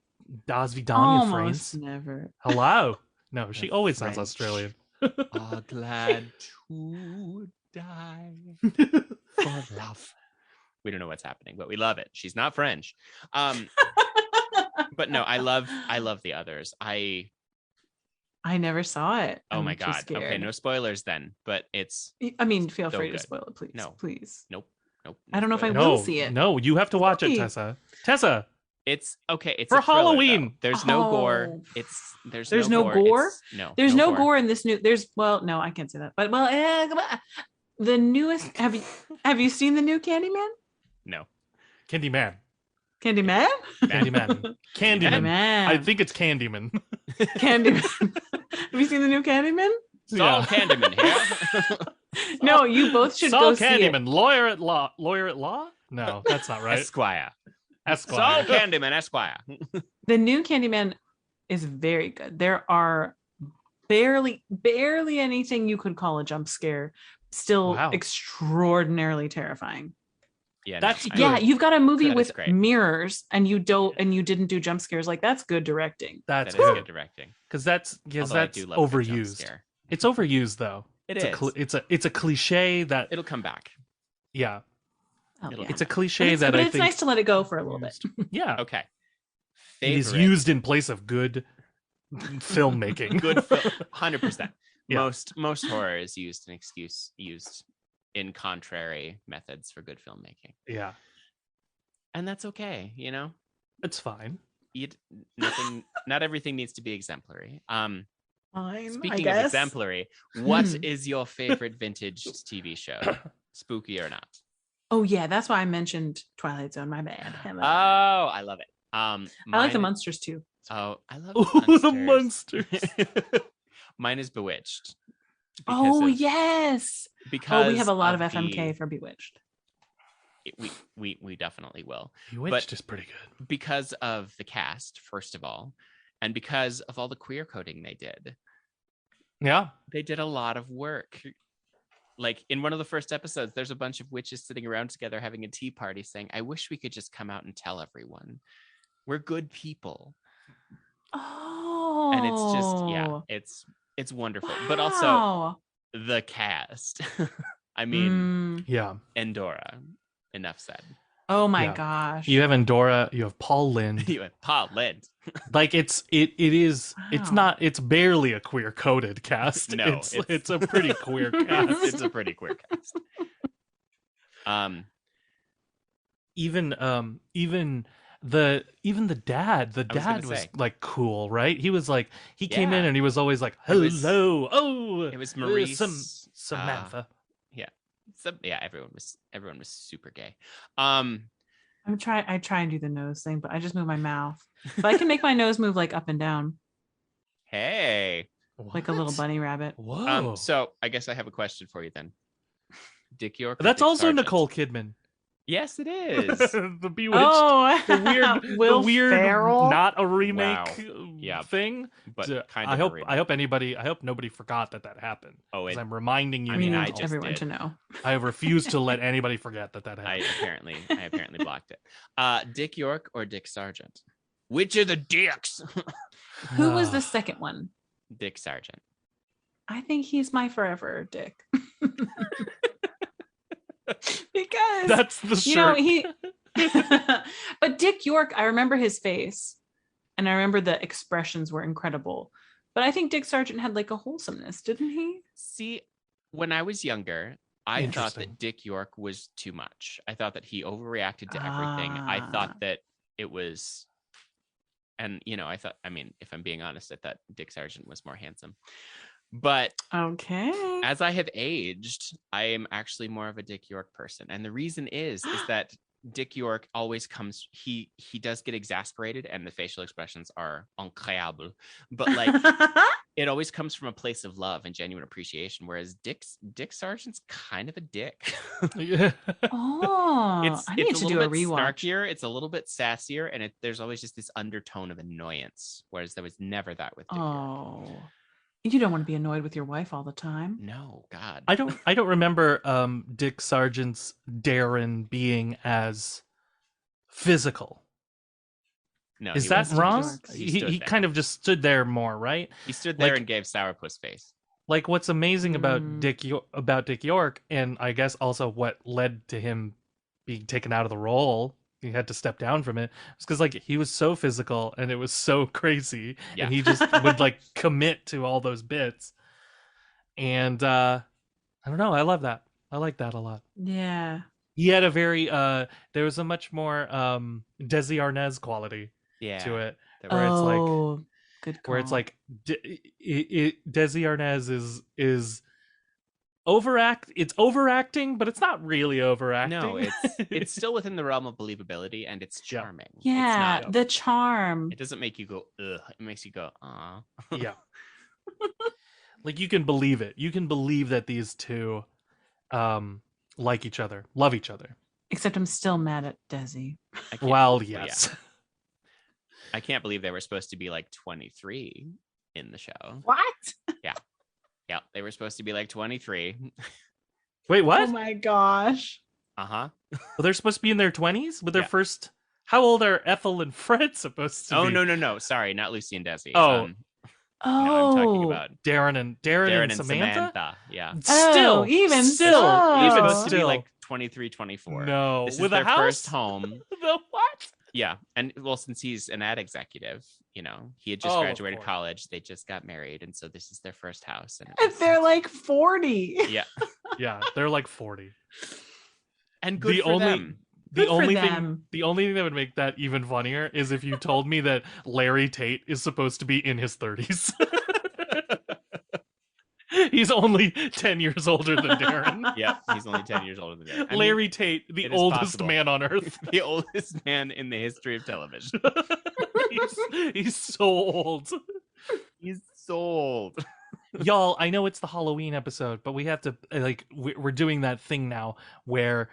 Das Vidania, friends. Never. Hello. No, she always sounds Australian. Are glad to die for love. We don't know what's happening, but we love it. She's not French. But no, I love The Others. I never saw it. Oh my god. Okay, no spoilers then, but it's feel free to spoil it, please. No. Please. Nope. I don't know if I will see it. No, you have to watch it, Tessa. It's okay. It's for a thriller, Halloween. Though. There's no gore. There's no gore. There's no gore gore in this new. No, I can't say that. But the newest. Have you seen the new Candyman? No. Candyman. Candyman. I think it's Candyman. Candyman. Have you seen the new Candyman? Saul Candyman here. No, you both should go see it. Saul Candyman, lawyer at law. No, that's not right. Esquire. Saul Candyman, Esquire. The new Candyman is very good. There are barely anything you could call a jump scare. Still extraordinarily terrifying. Yeah, that's you've got a movie with mirrors and you didn't do jump scares. Like, that's good directing. That is good directing. Because that's overused. It's overused though. It's a cliche that it'll come back. Yeah. Oh, it's a cliche that it's nice to let it go for a little bit. Yeah. Okay. It is used in place of good filmmaking. 100%. Yeah. Most horror is used in contrary methods for good filmmaking. Yeah. And that's okay, you know? It's fine. Not everything needs to be exemplary. Fine, speaking of exemplary, what is your favorite vintage TV show? Spooky or not? Oh yeah, that's why I mentioned Twilight Zone. My bad. Oh, I love it. I like the Munsters too. Oh, I love the Munsters. Mine is Bewitched. Yes. Because we have a lot of FMK for Bewitched. We definitely will. Bewitched is pretty good because of the cast, first of all, and because of all the queer coding they did. Yeah, they did a lot of work. like in one of the first episodes, there's a bunch of witches sitting around together having a tea party saying, I wish we could just come out and tell everyone. We're good people. Oh. And it's just, it's wonderful. Wow. But also the cast. I mean, Yeah. Endora. Enough said. Oh my gosh. You have Endora, you have Paul Lynde. You have Paul Lynde. Like it's barely a queer coded cast. No, it's a pretty queer cast. It's a pretty queer cast. Even the dad was say. like cool, right? He was like he came Yeah. in and he was always like, hello. It was Maurice. Samantha. Everyone was super gay. I try and do the nose thing, but I just move my mouth. But I can make my nose move like up and down, Hey. like a little bunny rabbit. Whoa. So I guess I have a question for you then. Dick York. or That's Dick also Sargent? Nicole Kidman. Yes, it is. The Bewitched. Oh, The Will weird, Ferrell? not a remake Yeah. thing. But kind of. I a hope remake. I hope nobody forgot that happened. Oh, 'Cause I'm reminding you. I mean, I now. just everyone did. to know. I refuse to let anybody forget that I happened. apparently blocked it. Dick York or Dick Sargent? Which are the dicks? Who was the second one? Dick Sargent. I think he's my forever Dick. Because That's the shirt. you know he but Dick York, I remember his face and I remember the expressions were incredible, but I think Dick Sargent had like a wholesomeness, didn't he? See, when I was younger, I thought Interesting. that Dick York was too much. I thought that he overreacted to everything. I thought that it was, and I mean, if I'm being honest, I thought Dick Sargent was more handsome. But Okay. as I have aged, I am actually more of a Dick York person. And the reason is that Dick York always comes, he does get exasperated and the facial expressions are incroyable. But like it always comes from a place of love and genuine appreciation. Whereas Dick Sargent's kind of a dick. Yeah. Oh, I need it's to a do little a bit rewatch. snarkier, it's a little bit sassier, and there's always just this undertone of annoyance. Whereas there was never that with Dick York. Oh, you don't want to be annoyed with your wife all the time. No, God. I don't remember Dick Sargent's Darren being as physical. No, Is he that wasn't. wrong? He stood He there. kind of just stood there more, right? He stood there like- and gave sourpuss face. Like what's amazing about Mm. Dick York, and I guess also what led to him being taken out of the role, he had to step down from it, was because like he was so physical and it was so crazy, Yeah. and he just would like commit to all those bits. And I don't know, I love that. I like that a lot. Yeah. He had a very there was a much more Desi Arnaz quality Yeah. to it, There where it's like Oh, good call. where it's like Desi Arnaz is it's overacting, but it's not really overacting. No, it's still within the realm of believability, and it's Yeah. charming. yeah, It's not, the charm. it doesn't make you go ugh. It makes you go ah. Yeah. Like you can believe it. You can believe that these two like each other, love each other. Except I'm still mad at Desi. I can't- Well, yeah. yes. I can't believe they were supposed to be like 23 in the show. What? Yeah, they were supposed to be like 23. Wait, what? Oh my gosh. Uh-huh. Well, they're supposed to be in their 20s with their Yeah. first. How old are Ethel and Fred supposed to Oh be? no. Sorry, not Lucy and Desi. Oh. No, Oh, I'm talking about Darren and Darren and Samantha. Yeah. Oh, even still, so. They're Oh. supposed to be still. like 23, 24. No, This is with their a house. first home. The what? Yeah. And well, since he's an ad executive, he had just Oh, of graduated course. college. They just got married. And so this is their first house. And it And was- they're like 40. yeah. Yeah, they're like 40. And good The for only- them. The Good for only thing, them. the only thing that would make that even funnier is if you told me that Larry Tate is supposed to be in his 30s. He's only 10 years older than Darren. Yeah. He's only 10 years older than that. I mean, Larry Tate, the it is oldest possible. man on earth. the oldest man in the history of television. he's so old. He's so old. Y'all, I know it's the Halloween episode, but we have to we're doing that thing now where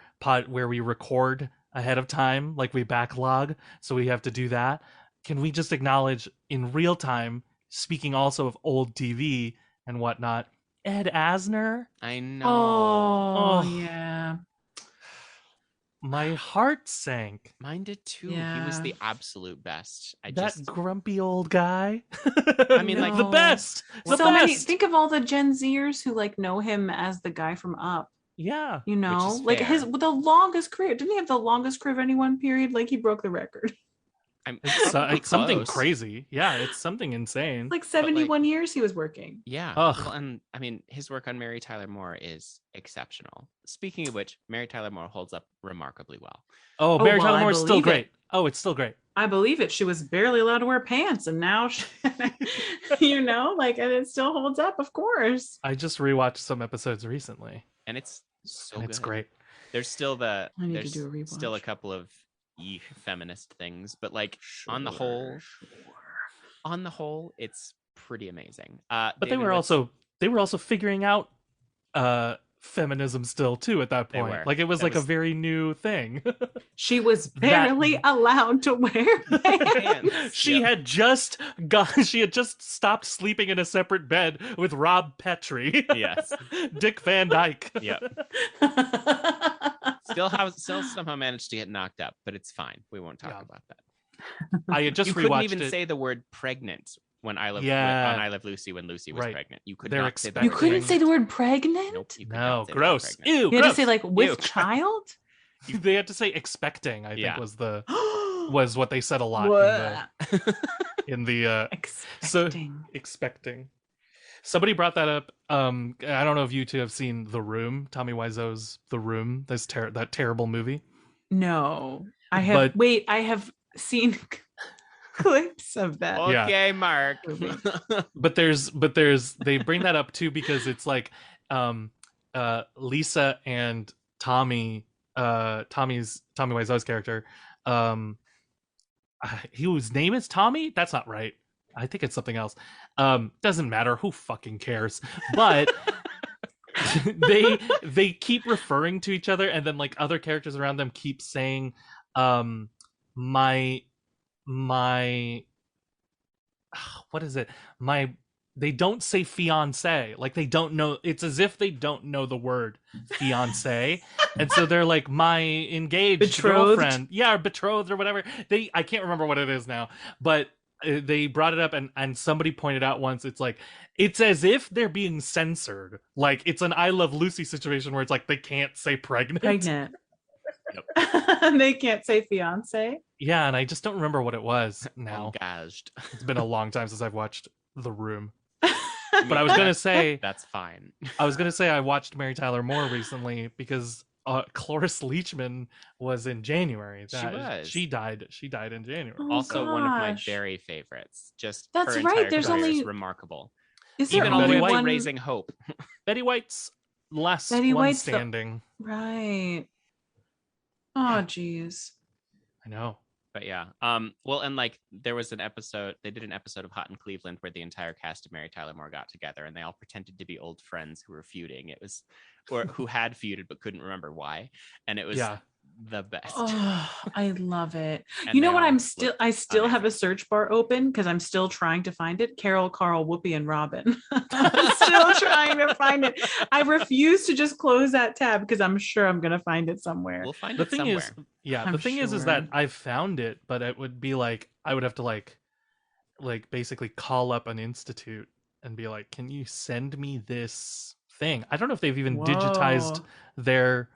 we record ahead of time, like we backlog, so we have to do that. Can we just acknowledge in real time, speaking also of old TV and whatnot, Ed Asner. I know. Oh, Oh. yeah. My heart sank. Mine did too. He was Yeah. the absolute best. That grumpy old guy. I mean, like, the No. best. The So many. best. Think of all the Gen Zers who like know him as the guy from Up. Yeah. You Which know, is like fair. the longest career. Didn't he have the longest career of anyone? Period. Like he broke the record. I'm It's, probably it's something close. crazy. Yeah, it's something insane. Like 71 years he was working. Yeah. Ugh. Well, and I mean, his work on Mary Tyler Moore is exceptional. Speaking of which, Mary Tyler Moore holds up remarkably well. Oh, Oh, Mary well, Tyler I Moore is still believe it. great. Oh, it's still great. I believe it. She was barely allowed to wear pants, and now, you know, like, and it still holds up, of course. I just rewatched some episodes recently. And it's so and it's good. great. There's still I need to there's do a rewatch. still a couple of feminist things, but like on the whole, it's pretty amazing. But David, they were also figuring out feminism still too at that They point. were. Like it was That like a was- very new thing. She was barely allowed to wear pants. She had just stopped sleeping in a separate bed with Rob Petrie. Yes. Dick Van Dyke. Yep. Still somehow managed to get knocked up, but it's fine. We won't talk about that. I had just You rewatched couldn't even it. say the word pregnant when on I Love Lucy when Lucy was Right. pregnant. You could They're not say that. expecting- You couldn't say the word pregnant? Nope, you could No, not say the word gross. pregnant. Ew, You had gross. to say like with Ew. child? They had to say expecting, I Yeah. think was what they said a lot What? in the Expecting. expecting. Somebody brought that up. I don't know if you two have seen The Room, Tommy Wiseau's The Room, that terrible movie. No. I have seen clips of that. Yeah. Okay, Mark. But they bring that up too because it's like Lisa and Tommy Wiseau's character, whose name is Tommy. That's not right. I think it's something else. Doesn't matter. Who fucking cares? But they keep referring to each other, and then like other characters around them keep saying, my what is it? They don't say fiance. Like they don't know. It's as if they don't know the word fiance. And so they're like, my engaged Betrothed? girlfriend. Yeah, or betrothed or whatever. I can't remember what it is now. But they brought it up and somebody pointed out once, it's like, it's as if they're being censored. Like it's an I Love Lucy situation where it's like they can't say pregnant. Pregnant. Yep. They can't say fiance. Yeah, and I just don't remember what it was now. Engaged. It's been a long time since I've watched The Room. But I was gonna say That's fine. I watched Mary Tyler Moore recently because Cloris Leachman was in January. She was. She died in January. Oh, Also one of my gosh. very favorites. Just That's her right, entire there's career is only- remarkable. Is there Even all the Betty way only to White- one? Raising Hope. Betty White's last Betty one White's the- standing. Right. Oh, geez. I know. But yeah. Well, and like there was an episode, they did an episode of Hot in Cleveland where the entire cast of Mary Tyler Moore got together and they all pretended to be old friends who were feuding. It was, or who had feuded but couldn't remember why. And it was the best. Oh, I love it. And You know they what? all I still looked have a amazing. search bar open because I'm still trying to find it. Carol, Carl, Whoopi, and Robin. I'm still trying to find it. I refuse to just close that tab because I'm sure I'm gonna find it somewhere. We'll find The it thing somewhere. is, yeah, I'm the thing is that sure. I've found it, but it would be like I would have to like basically call up an institute and be like, "Can you send me this thing?" I don't know if they've even digitized Whoa. their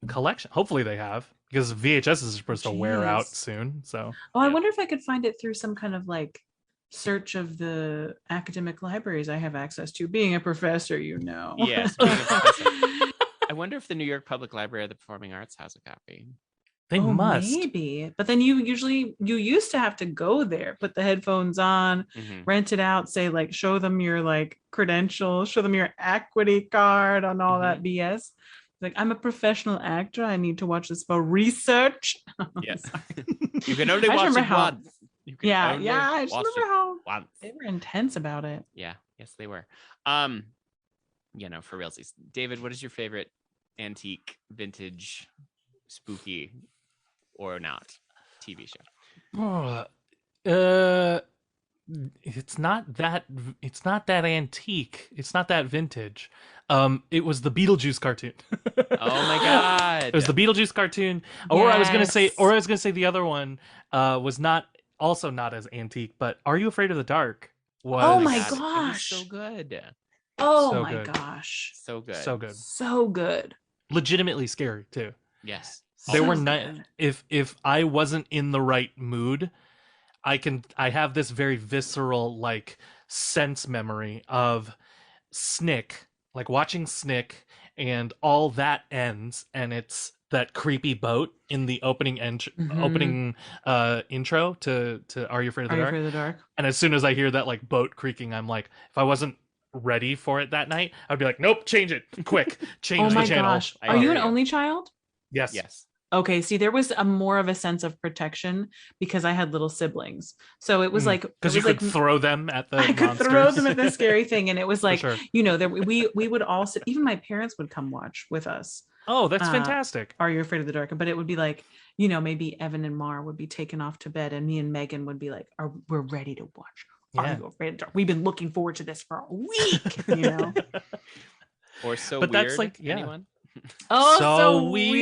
collection. Hopefully they have, because VHS is supposed to wear out Jeez. soon. So Oh, I Yeah. wonder if I could find it through some kind of like search of the academic libraries I have access to. Being a professor, you know. Yes, being a professor. I wonder if the New York Public Library of the Performing Arts has a copy. they Oh, must. maybe. But then you used to have to go there, put the headphones on, Mhm. rent it out, say like show them your like credentials, show them your equity card and all that BS. Like, I'm a professional actor. I need to watch this for research. Yes. Sorry. You can only I just watch remember it how- once. You can Yeah, only yeah. I just watch remember it how once. they were intense about it. Yeah, yes, they were. You know, for realsies. David, what is your favorite antique, vintage, spooky, or not TV show? Oh, it's not that antique. It's not that vintage. It was the Beetlejuice cartoon. Oh my god. It was the Beetlejuice cartoon. Yes. Or I was gonna say the other one was not as antique, but Are You Afraid of the Dark was Oh my God, it was gosh. so good. Oh so my good. gosh. So good. So good. So good. Legitimately scary too. Yes. There So were good. if I wasn't in the right mood, I have this very visceral like sense memory of Snick, like watching Snick, and all that ends, and it's that creepy boat in the Mhm. opening intro to Are You Afraid of the Are You Dark? Afraid of the Dark? And as soon as I hear that like boat creaking, I'm like, if I wasn't ready for it that night, I'd be like, nope, change it quick, change Oh the my channel. gosh. I Are you hear an you. only child? Yes. Yes. Okay, see, there was a more of a sense of protection because I had little siblings. So it was like Because you could throw them at the I could monsters. throw them at the scary thing, and it was like, sure. there we would also, even my parents would come watch with us. Oh, that's Uh, fantastic. Are You Afraid of the Dark? But it would be like, maybe Evan and Mar would be taken off to bed, and me and Megan would be like, we're ready to watch. Are Yeah. You Afraid of the Dark? We've been looking forward to this for a week, Or So But Weird. that's like, yeah. Anyone? Oh, So so weird.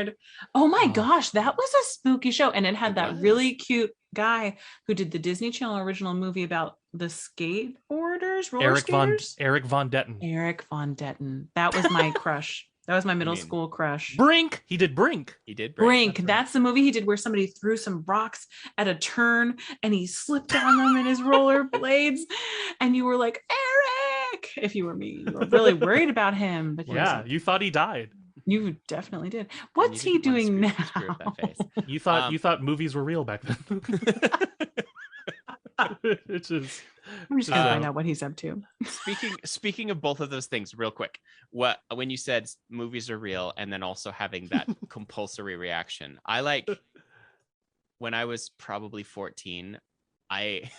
weird. Oh my Oh. gosh, that was a spooky show. And it had It that was. really cute guy who did the Disney Channel original movie about the skateboarders, roller skaters. Eric Von Detten. Eric Von Detten. That was my crush. That was my middle school crush. Brink. He did Brink. He did Brink. That's That's the movie he did where somebody threw some rocks at a turn and he slipped on them in his roller blades. And you were like, Eric, if you were me, you were really worried about him. But he Yeah, was you thought he died. You definitely did. And What's you he didn't doing want to now? screw up that face. You thought movies were real back then. It's just I'm just gonna Um, find out what he's up to. Speaking of both of those things, real quick, when you said movies are real, and then also having that compulsory reaction, I like when I was probably 14, and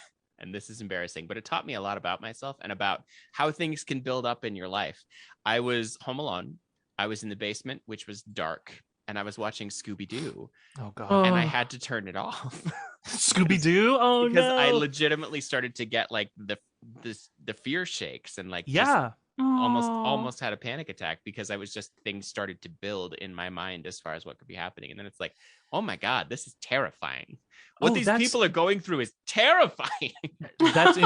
this is embarrassing, but it taught me a lot about myself and about how things can build up in your life. I was home alone. I was in the basement, which was dark, and I was watching Scooby-Doo, oh god. and I Oh. had to turn it off. Scooby-Doo? Oh because no. I legitimately started to get like the fear shakes and like just yeah. almost had a panic attack because I was just things started to build in my mind as far as what could be happening, and then it's like, oh my god, this is terrifying. What these people are going through is terrifying. That's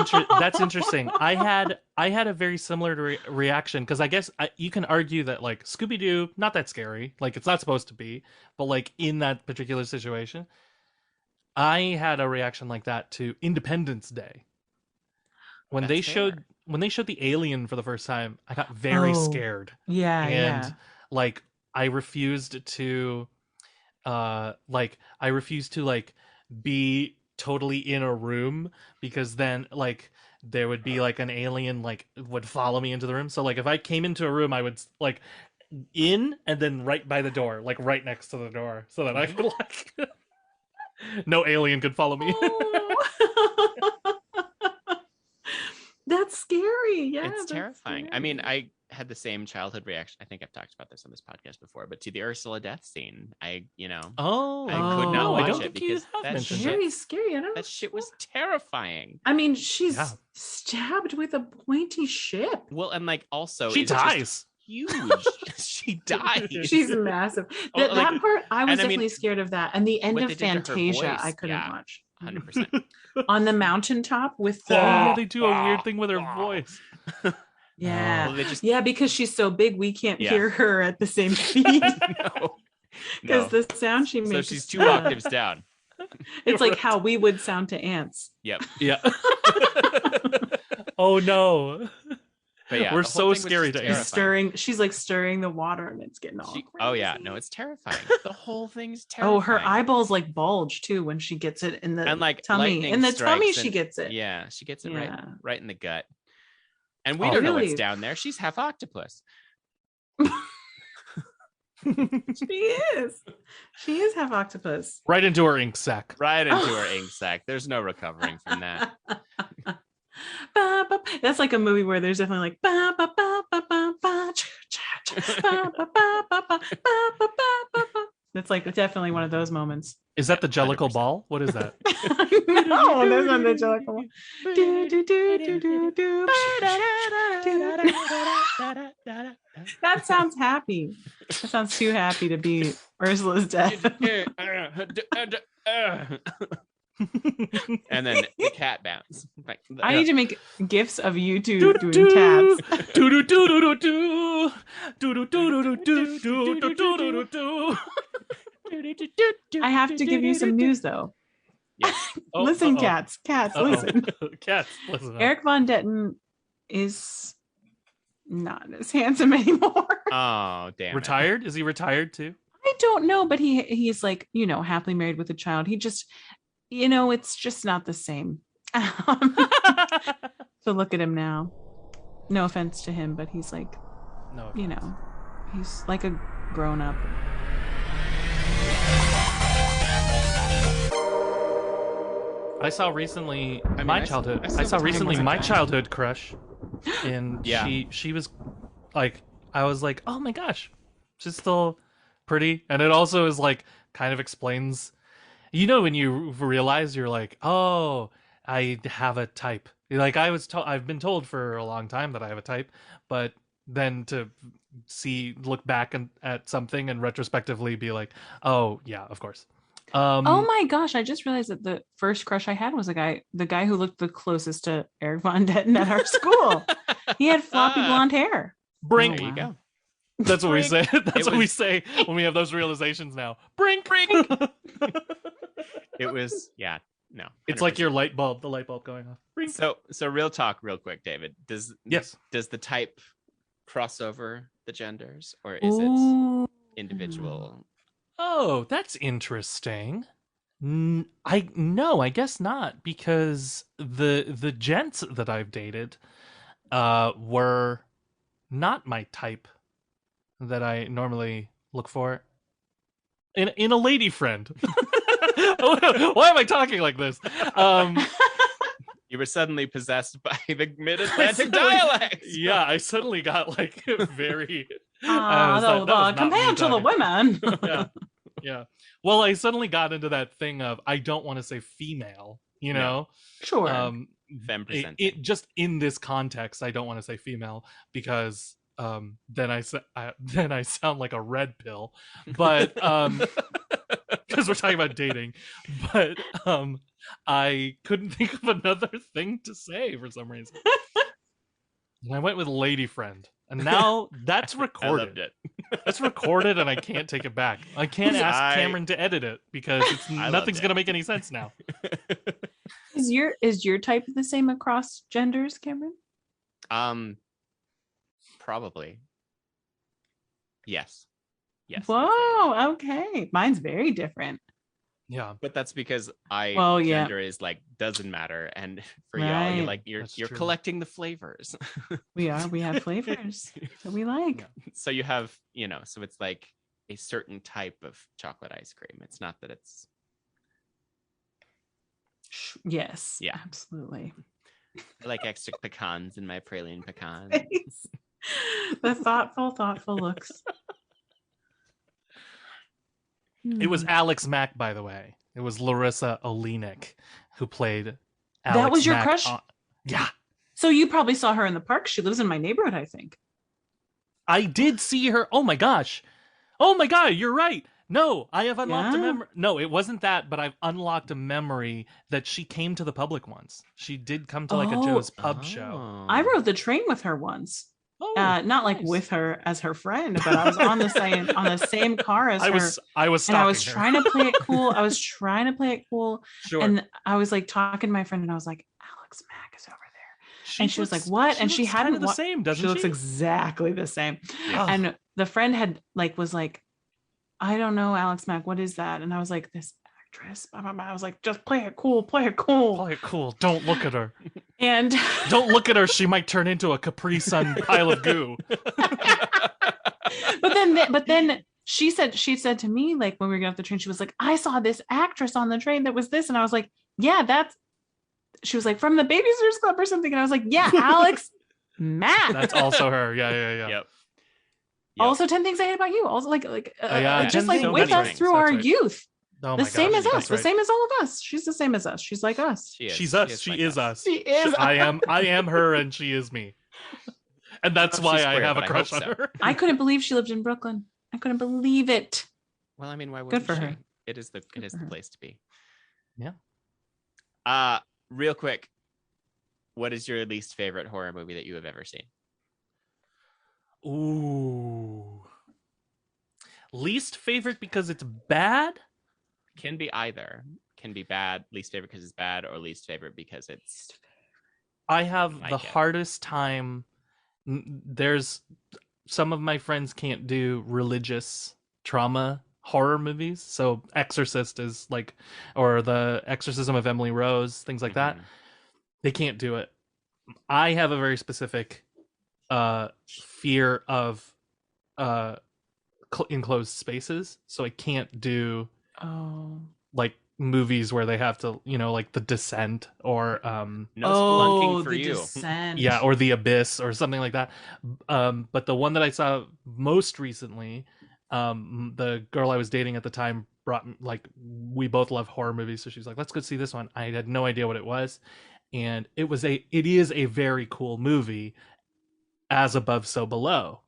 interesting. I had a very similar reaction because I guess you can argue that like Scooby-Doo not that scary, like it's not supposed to be, but like in that particular situation, I had a reaction like that to Independence Day. When they showed the alien for the first time, I got very scared. Yeah, And like I refused to be totally in a room because then like there would be like an alien like would follow me into the room. So like if I came into a room, I would like in and then right by the door, like right next to the door, so that I could like no alien could follow me. Oh. That's scary. Yeah, It's that's terrifying. scary. I mean, I had the same childhood reaction. I think I've talked about this on this podcast before, but to the Ursula death scene, I could not no, I watch don't it think you because have that mentioned shit, it. very scary. I don't. that shit was terrifying. I mean, she's Yeah. stabbed with a pointy ship. Well, and like also She it was just dies. huge. She dies. She's massive. Oh, That like- part, I was and I mean, definitely scared of that. And the end what of they did to her Fantasia, voice, I couldn't yeah. watch. 100%. On the mountaintop with the Oh yeah, they do a weird thing with her voice. yeah. Well, they just Yeah, because she's so big, we can't Yeah. hear her at the same speed no. because the sound she makes. So she's is, 2 octaves down. It's like how we would sound to ants. Yep. Yeah. Oh no. But yeah, We're the whole so thing was scary just to terrifying. She's like stirring the water, and it's getting all. Oh yeah, crazy. no, it's terrifying. The whole thing's terrifying. Oh, her eyeballs like bulge too when she gets it in the and like tummy. lightning In the tummy, strikes she and- gets it. Yeah, she gets it Yeah. right in the gut. And we Oh, don't know really? what's down there. She's half octopus. She is. She is half octopus. Right into her ink sac. Right into her ink sac. There's no recovering from that. Ba, ba. That's like a movie where there's definitely like ba, ba, ba, ba, ba, ba, cha, cha, cha, ba, ba, ba, ba, ba, ba, ba, ba, ba, ba. It's like definitely one of those moments. Is that the Jellicle 100%. Ball? What is that? No, that's not the Jellicle. That sounds happy. That sounds too happy to be Ursula's death. And then the cat bounce. Like, I need to make gifs of you two doing cats. I have to give you some news though. Yeah. Listen, cats, listen. Cats, listen. Eric Von Detten is not as handsome anymore. Oh, damn. Retired? Is he retired too? I don't know, but he's like, happily married with a child. He just, it's just not the same. So look at him now. No offense to him, but he's like, No. he's like a grown up. I saw recently I my still childhood childhood crush, and Yeah. she was like, I was like, oh my gosh, she's still pretty, and it also is like kind of explains, when you realize you're like, oh, I have a type. Like I've been told for a long time that I have a type, but then to look back at something and retrospectively be like, oh yeah, of course. Oh my gosh, I just realized that the first crush I had was the guy who looked the closest to Eric Von Detten at our school. He had floppy blonde hair. Brink. There you go. That's what we say. That's what we was- say when we have those realizations now. Brink. It was, no. It's like 100%. your the light bulb going off. Brink. So real talk, real quick, David. Does the type cross over the genders, or is Ooh. it individual? Oh, that's interesting. I guess not, because the gents that I've dated were not my type that I normally look for in a lady friend. Why am I talking like this? You were suddenly possessed by the mid-Atlantic dialects. Yeah, I suddenly got like very compared to the women. Yeah. Well, I suddenly got into that thing of I don't want to say female, Sure. Femme it just in this context, I don't want to say female because then I sound like a red pill, but because we're talking about dating, but I couldn't think of another thing to say for some reason. And I went with lady friend, and now that's recorded. I loved it. That's recorded, and I can't take it back. I can't ask Cameron to edit it because nothing's gonna make any sense now. Is your type the same across genders, Cameron? Probably. Yes. Whoa. Okay. Mine's very different. Yeah, But that's because gender is like doesn't matter, and for y'all, you're That's true. collecting the flavors. We have flavors that we like. So you have, so it's like a certain type of chocolate ice cream. It's not that it's Yes. Yeah. Absolutely. I like extra pecans in my praline pecan. The thoughtful looks. it was Alex Mack, by the way. It was Larissa Olenek who played Alex That was your Mack crush? Yeah. So you probably saw her in the park. She lives in my neighborhood, I think. I did see her. Oh my gosh. Oh my god, you're right. No, I have unlocked a memory. No, it wasn't that, but I've unlocked a memory that she came to the public once. She did come to like a Joe's Pub show. I rode the train with her once. Oh, not like nice. with her as her friend, but I was on the same car as her. I was and I was stalking her. trying to play it cool. Sure. And I was like talking to my friend, and I was like, Alex Mack is over there. And she was like, what? And she looks hadn't kinda the same, doesn't she? She looks exactly the same. Yeah. And the friend was like, I don't know, Alex Mack, what is that? And I was like, this actress. Blah, blah, blah. I was like, just play it cool. Play it cool. Don't look at her. And Don't look at her. She might turn into a Capri Sun pile of goo. but then she said to me, like when we were getting off the train, she was like, I saw this actress on the train that was this. And I was like, yeah, she was like, from the Babysitters Club or something. And I was like, yeah, Alex Mack. That's also her. Yeah. Yep. Also, 10 Things I Hate About You. Also, just like 10 with Things. us through That's our right. youth. Oh The my same gosh, as us. that's The right. same as all of us. She's the same as us. She's like us. She is. She's us. She like is us. She is. I am her, and she is me. And that's I don't know if why she's I queer, have a but I crush hope on so. her. I couldn't believe she lived in Brooklyn. I couldn't believe it. Well, I mean, why Good wouldn't for she? her. It is the for her. place to be. Yeah. Real quick, what is your least favorite horror movie that you have ever seen? Ooh. Least favorite because it's bad? Can be either. Can be bad, least favorite because it's bad, or least favorite because it's. I have like the it. hardest time. There's some of my friends can't do religious trauma horror movies. So Exorcist is like, or the Exorcism of Emily Rose, things like that. Mhm. They can't do it. I have a very specific fear of enclosed spaces, so I can't do like movies where they have to, like The Descent or No spelunking for The you. Descent. yeah, or The Abyss or something like that. But the one that I saw most recently, the girl I was dating at the time brought, like, we both love horror movies, so she's like, let's go see this one. I had no idea what it was, and it is a very cool movie, As Above So Below.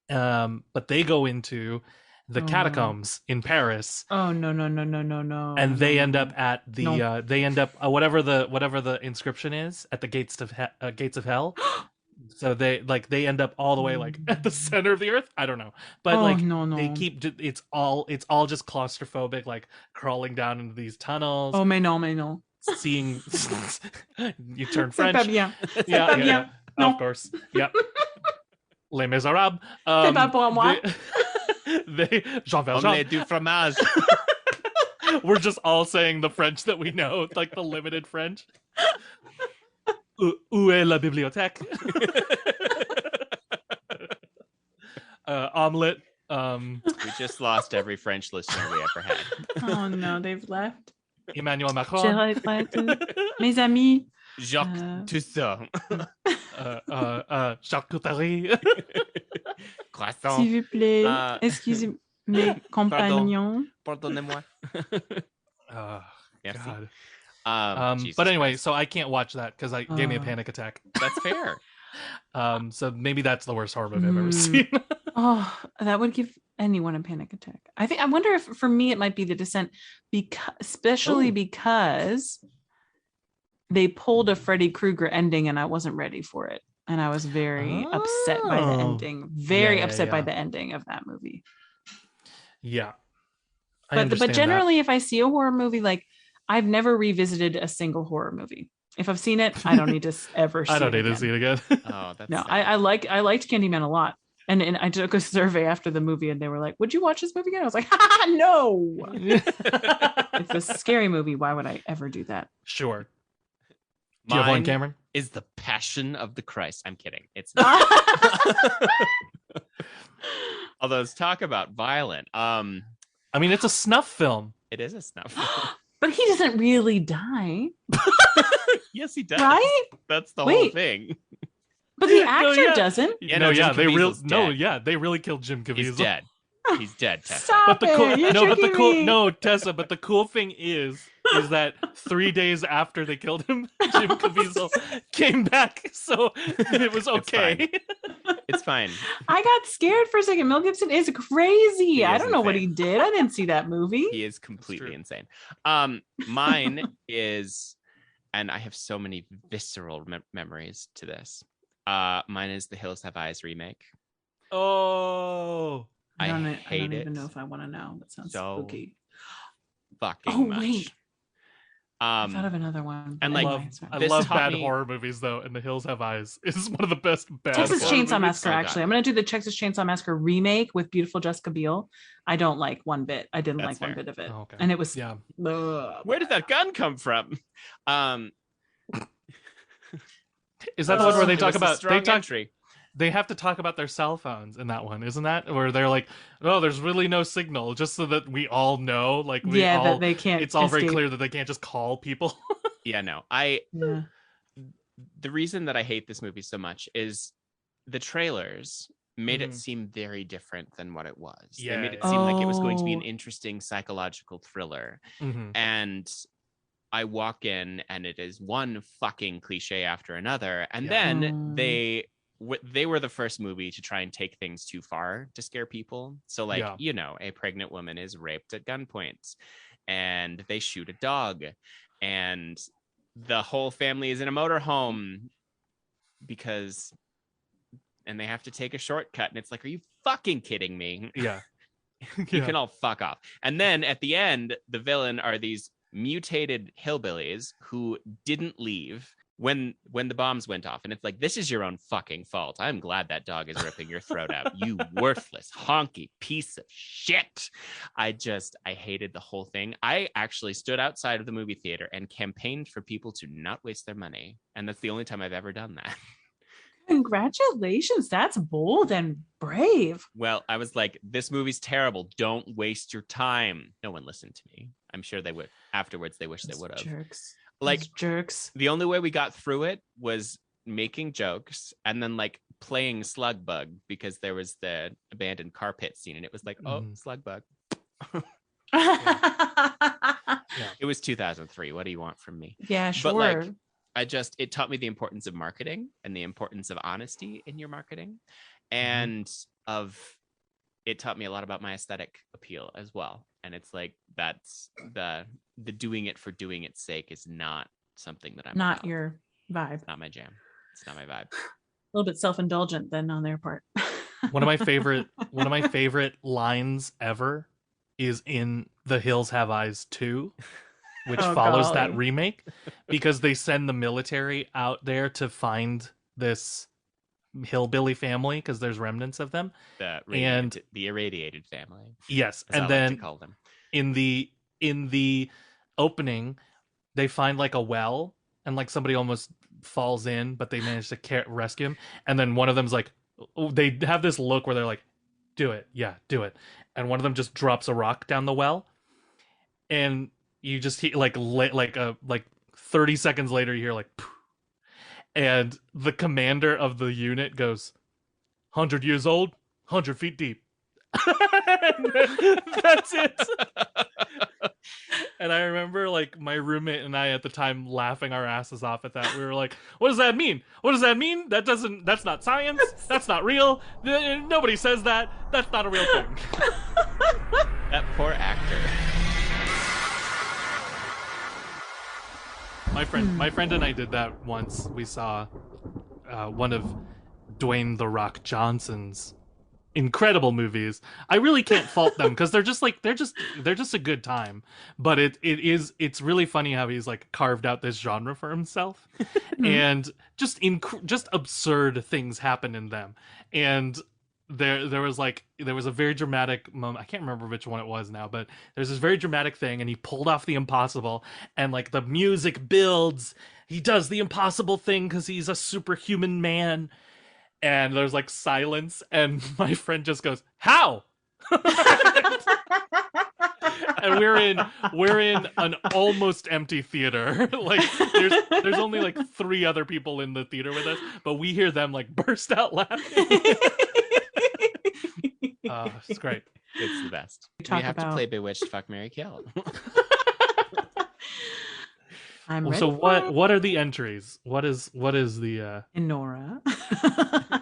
But they go into the catacombs in Paris. Oh no. And they end up at the No. they end up whatever the inscription is at the gates of hell. So they end up all the way like at the center of the earth. I don't know, but no. they keep it's all just claustrophobic, like crawling down into these tunnels. Oh mais non. Seeing you turn C'est pas French. bien. Yeah, pas bien. of course. Yep. Les Miserables. C'est pas pour moi. They Jean Valjean. Omelette du fromage. We're just all saying the French that we know, like the limited French. Où est la bibliothèque? Omelette. We just lost every French listener we ever had. Oh no, they've left. Emmanuel Macron. J'ai regretté. Mes amis. Jacques Toussaint. Charcuterie. Croissant. S'il vous plaît. Excusez mes compagnons. Pardonnez-moi. Merci. God. Jesus But anyway, Christ. so I can't watch that because I gave me a panic attack. That's fair. So maybe that's the worst horror movie I've ever seen. Oh, that would give anyone a panic attack. I wonder if for me it might be The Descent, especially because they pulled a Freddy Krueger ending and I wasn't ready for it. And I was very upset by the ending. Very upset by the ending of that movie. Yeah. But generally, if I see a horror movie, like I've never revisited a single horror movie. If I've seen it, I don't need to ever see it. I don't need again. to see it again. Oh, that's no, sad. I liked Candyman a lot. And I took a survey after the movie and they were like, would you watch this movie again? I was like, no. It's a scary movie. Why would I ever do that? Sure. Do you have one, Mine Cameron? is The Passion of the Christ. I'm kidding. It's although let's talk about violent. I mean, it's a snuff film. It is a snuff. But he doesn't really die. Yes, he does. Right? That's the whole thing. But the actor doesn't. Yeah, Jim they they really killed Jim Caviezel. He's dead. He's dead, Tessa. Stop But the cool, it. You're Tessa. But the cool thing is that 3 days after they killed him, Jim Caviezel came back, so it was okay. It's fine. I got scared for a second. Mel Gibson is crazy. I is don't know what insane. he did. I didn't see that movie. He is completely true. insane. Mine is, and I have so many visceral memories to this. Mine is the Hills Have Eyes remake. Oh, I don't hate even it know if I want to know. That sounds so spooky. fucking much. Wait. I thought of another one. and, but like, anyway, sorry. I This love taught bad me- horror movies though, and The Hills Have Eyes is one of the best bad Texas horror Chainsaw movies. Massacre. So Actually, good. I'm gonna do the Texas Chainsaw Massacre remake with beautiful Jessica Biel. I don't like one bit. I didn't That's like one fair. bit of it, Oh, okay. and it was. Yeah. Where did that gun come from? Is that the one where they it talk was a about strong entry. they have to talk about their cell phones in that one, isn't that? Where they're like, oh, there's really no signal, just so that we all know, like that they can't. it's all very escape. clear that they can't just call people. Yeah, no. The reason that I hate this movie so much is the trailers made it seem very different than what it was. Yeah, they made it yeah. seem like it was going to be an Oh. interesting psychological thriller. Mm-hmm. And I walk in and it is one fucking cliche after another. And Yeah. then they were the first movie to try and take things too far to scare people. So like, Yeah. you know, a pregnant woman is raped at gunpoint and they shoot a dog and the whole family is in a motorhome because and they have to take a shortcut and it's like, are you fucking kidding me? Yeah. You can all fuck off. And then at the end, the villain are these mutated hillbillies who didn't leave when the bombs went off. And it's like, this is your own fucking fault. I'm glad that dog is ripping your throat out. You worthless, honky piece of shit. I hated the whole thing. I actually stood outside of the movie theater and campaigned for people to not waste their money. And that's the only time I've ever done that. Congratulations. That's bold and brave. Well, I was like, this movie's terrible. Don't waste your time. No one listened to me. I'm sure they would. Afterwards, they wish they would have. Jerks. Like, Those jerks. The only way we got through it was making jokes and then like playing slug bug because there was the abandoned car pit scene and it was like, oh, slug bug. It was 2003. What do you want from me? Yeah, sure. But like, it taught me the importance of marketing and the importance of honesty in your marketing, and it taught me a lot about my aesthetic appeal as well. And it's like, that's the doing it for doing its sake is not something that I'm not about. your vibe. It's not my jam. It's not my vibe. A little bit self-indulgent then on their part. One of my favorite lines ever is in The Hills Have Eyes 2, which follows that remake, because they send the military out there to find this hillbilly family because there's remnants of them. The irradiated family. Yes, and then call them. in the opening, they find like a well and like somebody almost falls in, but they manage to rescue him. And then one of them's like, they have this look where they're like, do it, yeah, do it. And one of them just drops a rock down the well, and you just hear like 30 seconds later, you hear like, poof, and the commander of the unit goes, 100 years old, 100 feet deep. That's it. And I remember like my roommate and I at the time laughing our asses off at that. We were like, what does that mean? What does that mean? That's not science. That's not real. Nobody says that. That's not a real thing. That poor actor. My friend and I did that once. We saw one of Dwayne "The Rock" Johnson's incredible movies. I really can't fault them because they're just a good time. But it's really funny how he's like carved out this genre for himself, and just absurd things happen in them. And there was a very dramatic moment. I can't remember which one it was now, but there's this very dramatic thing, and he pulled off the impossible, and like the music builds. He does the impossible thing because he's a superhuman man. And there's like silence, and my friend just goes, "How?" And we're in an almost empty theater. Like there's only like 3 other people in the theater with us, but we hear them like burst out laughing. It's great. It's the best. We have to play Bewitched, Fuck, Marry, Kill. I'm ready. So what are the entries? What is the Endora?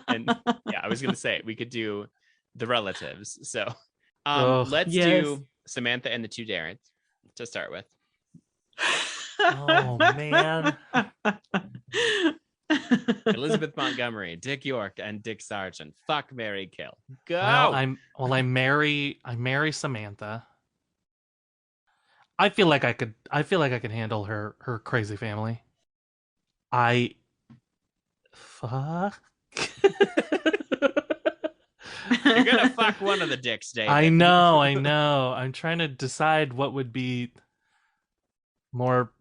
And yeah, I was gonna say we could do the relatives. So let's do Samantha and the 2 Darrens to start with. Oh man. Elizabeth Montgomery, Dick York, and Dick Sargent. Fuck, marry, kill. Go. Well, I marry Samantha. I feel like I could handle her crazy family. Fuck. You're gonna fuck one of the dicks, David. I know. I'm trying to decide what would be more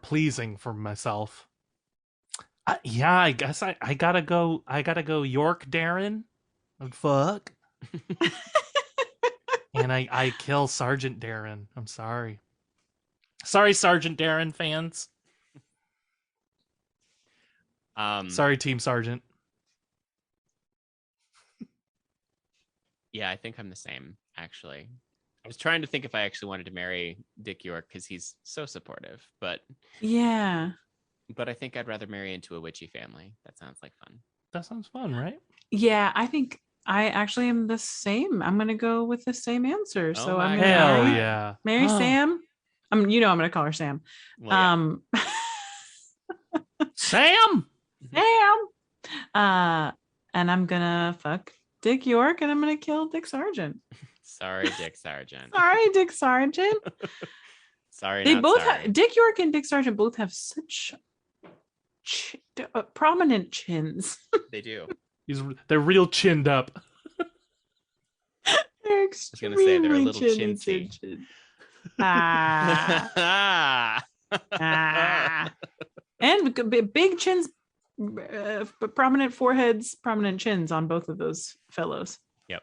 pleasing for myself. I guess I gotta go. York Darren. Fuck. And I kill Sergeant Darren. I'm sorry. Sorry, Sergeant Darren fans. Sorry, Team Sergeant. Yeah, I think I'm the same, actually. I was trying to think if I actually wanted to marry Dick York because he's so supportive, but Yeah. I think I'd rather marry into a witchy family. That sounds like fun. That sounds fun, right? Yeah, I think I actually am the same. I'm gonna go with the same answer. Oh So I'm my gonna Hell God. yeah. marry Sam. I'm gonna call her Sam. Well, yeah. Sam! Sam. And I'm gonna fuck Dick York and I'm gonna kill Dick Sargent. Sorry, Dick Sargent. Sorry, Dick Sargent. Sorry, They not both sorry. Dick York and Dick Sargent both have such prominent chins. They do. They're real chinned up. They're was gonna say, they're a extremely little chinny chintzy. chin. Ah. And big chins, prominent foreheads, prominent chins on both of those fellows. Yep.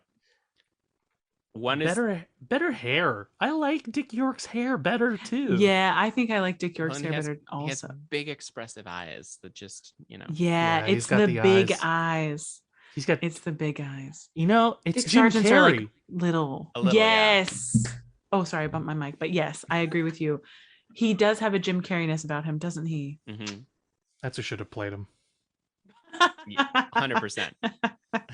One is better hair. I like Dick York's hair better too. Yeah, I think I like Dick York's hair better he has also. big expressive eyes that just, Yeah, he's it's got the the big eyes. eyes. It's the big eyes. It's Dick Jim Sargents are like Carrey. little. A little, yeah. Yes. Oh, sorry, I bumped my mic. But yes, I agree with you. He does have a Jim Carrey-ness about him, doesn't he? Mm-hmm. That's who should have played him 100%.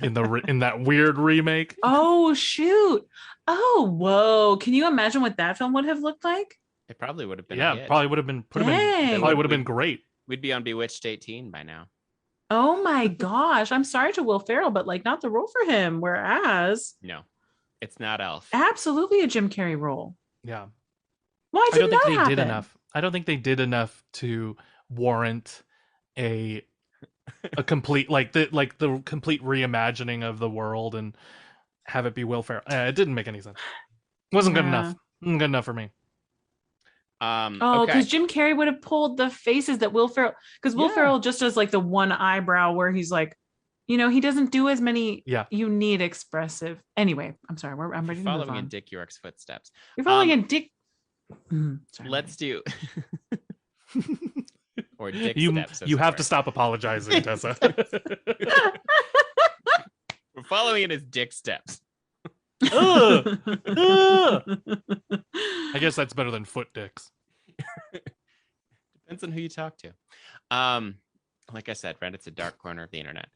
in that weird remake. Oh shoot! Oh whoa! Can you imagine what that film would have looked like? It probably would have been. Yeah, a hit. probably would have been. Dang. Probably would have been great. We'd be on Bewitched 18 by now. Oh my gosh! I'm sorry to Will Ferrell, but like not the role for him. Whereas, No, it's not Elf. Absolutely a Jim Carrey role. Yeah. Why did I don't think that they happen? did enough. I don't think they did enough to warrant a complete the complete reimagining of the world and have it be Will Ferrell. It didn't make any sense. Wasn't good enough. Good enough for me. Because okay. Jim Carrey would have pulled the faces that Will Ferrell, because Will Ferrell just does like the one eyebrow where he's like, he doesn't do as many unique expressive. Anyway, I'm sorry. I'm ready to move on. Following in Dick York's footsteps. You're following in Dick. Sorry. Let's do. Or Dick steps. You have to stop apologizing, Tessa. We're following in his Dick steps. I guess that's better than foot dicks. Depends on who you talk to. Like I said, Reddit's a dark corner of the internet.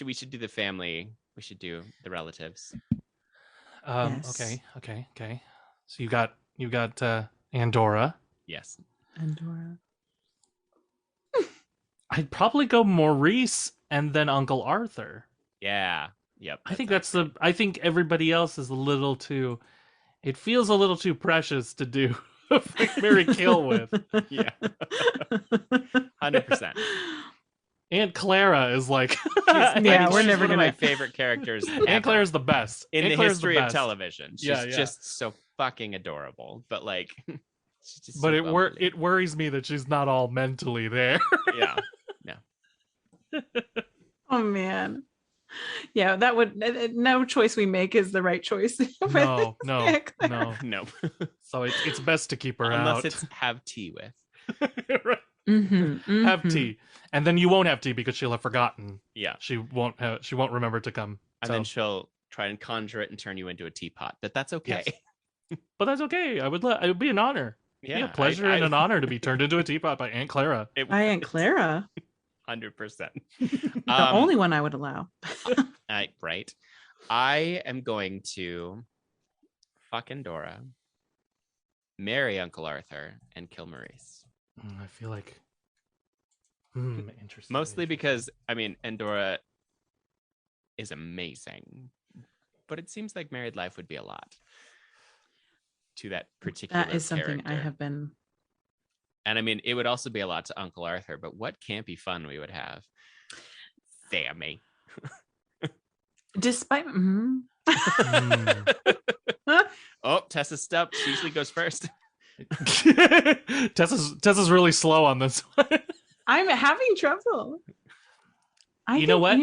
We should do the family. We should do the relatives. Yes. Okay. So you got Endora. Yes. Endora. I'd probably go Maurice and then Uncle Arthur. Yeah. Yep. I think I think everybody else is a little too. It feels a little too precious to do Mary Kill with. Yeah. 100%. Aunt Clara is like. We're never gonna. My favorite characters. Aunt Clara's the best in Aunt the Clara's history the of best. television. She's just so fucking adorable. But like. But it worries me that she's not all mentally there. Yeah. Oh man. Yeah, that would no choice we make is the right choice. No. So it's best to keep her unless out. it's have tea with. Right. Have tea, and then you won't have tea because she'll have forgotten. Yeah, she won't remember to come, and then she'll try and conjure it and turn you into a teapot. But that's okay. Yes. But that's okay. It would be an honor. Yeah, be a pleasure and an honor to be turned into a teapot by Aunt Clara. By Aunt Clara. 100%. The only one I would allow. Right. I am going to fuck Endora, marry Uncle Arthur, and kill Maurice. I feel like interesting. Mostly because Endora is amazing, but it seems like married life would be a lot to that particular. That is something character. I have been. And it would also be a lot to Uncle Arthur, but what campy fun we would have. Sammy. Despite. Oh, Tessa stepped. She usually goes first. Tessa's really slow on this one. I'm having trouble. You know what?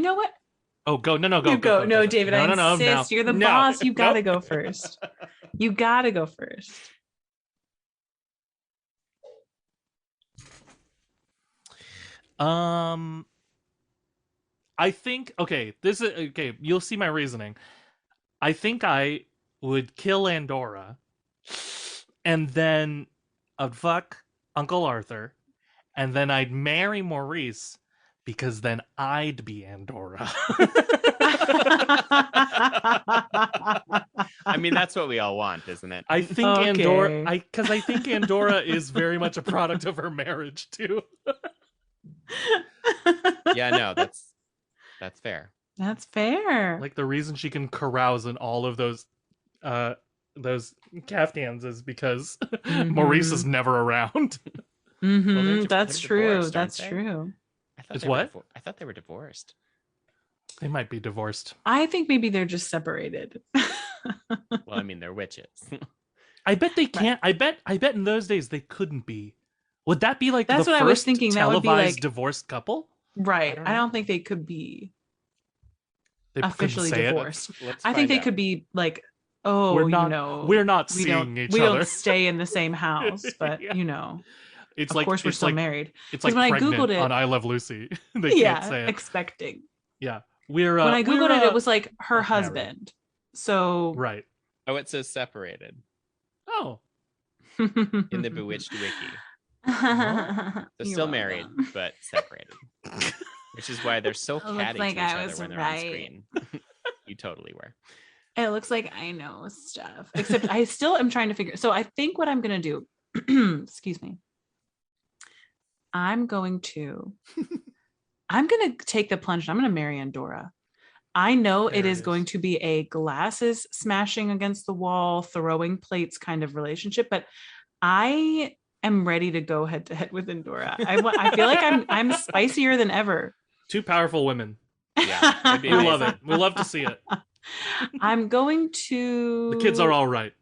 Oh, go. No, go. You go. No, Tessa. David, I insist. You're the boss. You gotta go first. You gotta go first. I think this is okay. You'll see my reasoning. I think I would kill Endora, and then I'd fuck Uncle Arthur, and then I'd marry Maurice because then I'd be Endora. I mean, that's what we all want, isn't it? I think Endora. I think Endora is very much a product of her marriage too. Yeah, no, that's fair. That's fair. Like the reason she can carouse in all of those caftans is because Maurice is never around. Well, that's true. That's true. I thought they were divorced. They might be divorced. I think maybe they're just separated. Well, I mean, they're witches. I bet they can't. I bet in those days they couldn't be. Would that be like that's the what first I was thinking? That would be like divorced couple? Right. I don't think they could be officially divorced. I think they could be like, we're not seeing each other. We don't stay in the same house, but it's of like, course we're still married. It's like when pregnant I Googled it on I Love Lucy. They can't say it. Expecting. Yeah. When I Googled it, it was like her husband. So right. Oh, it says separated. Oh. In the Bewitched wiki. They're still married, but separated. Which is why they're so catty to each other when they're on screen. You totally were. It looks like I know stuff. Except I still am trying to figure. So I think what I'm going to do, excuse me. I'm going to take the plunge. And I'm going to marry Endora. I know it is going to be a glasses smashing against the wall, throwing plates kind of relationship, but I am ready to go head to head with Endora. I feel like I'm spicier than ever. Two powerful women. Yeah, we love it. We love to see it. I'm going to. The kids are all right.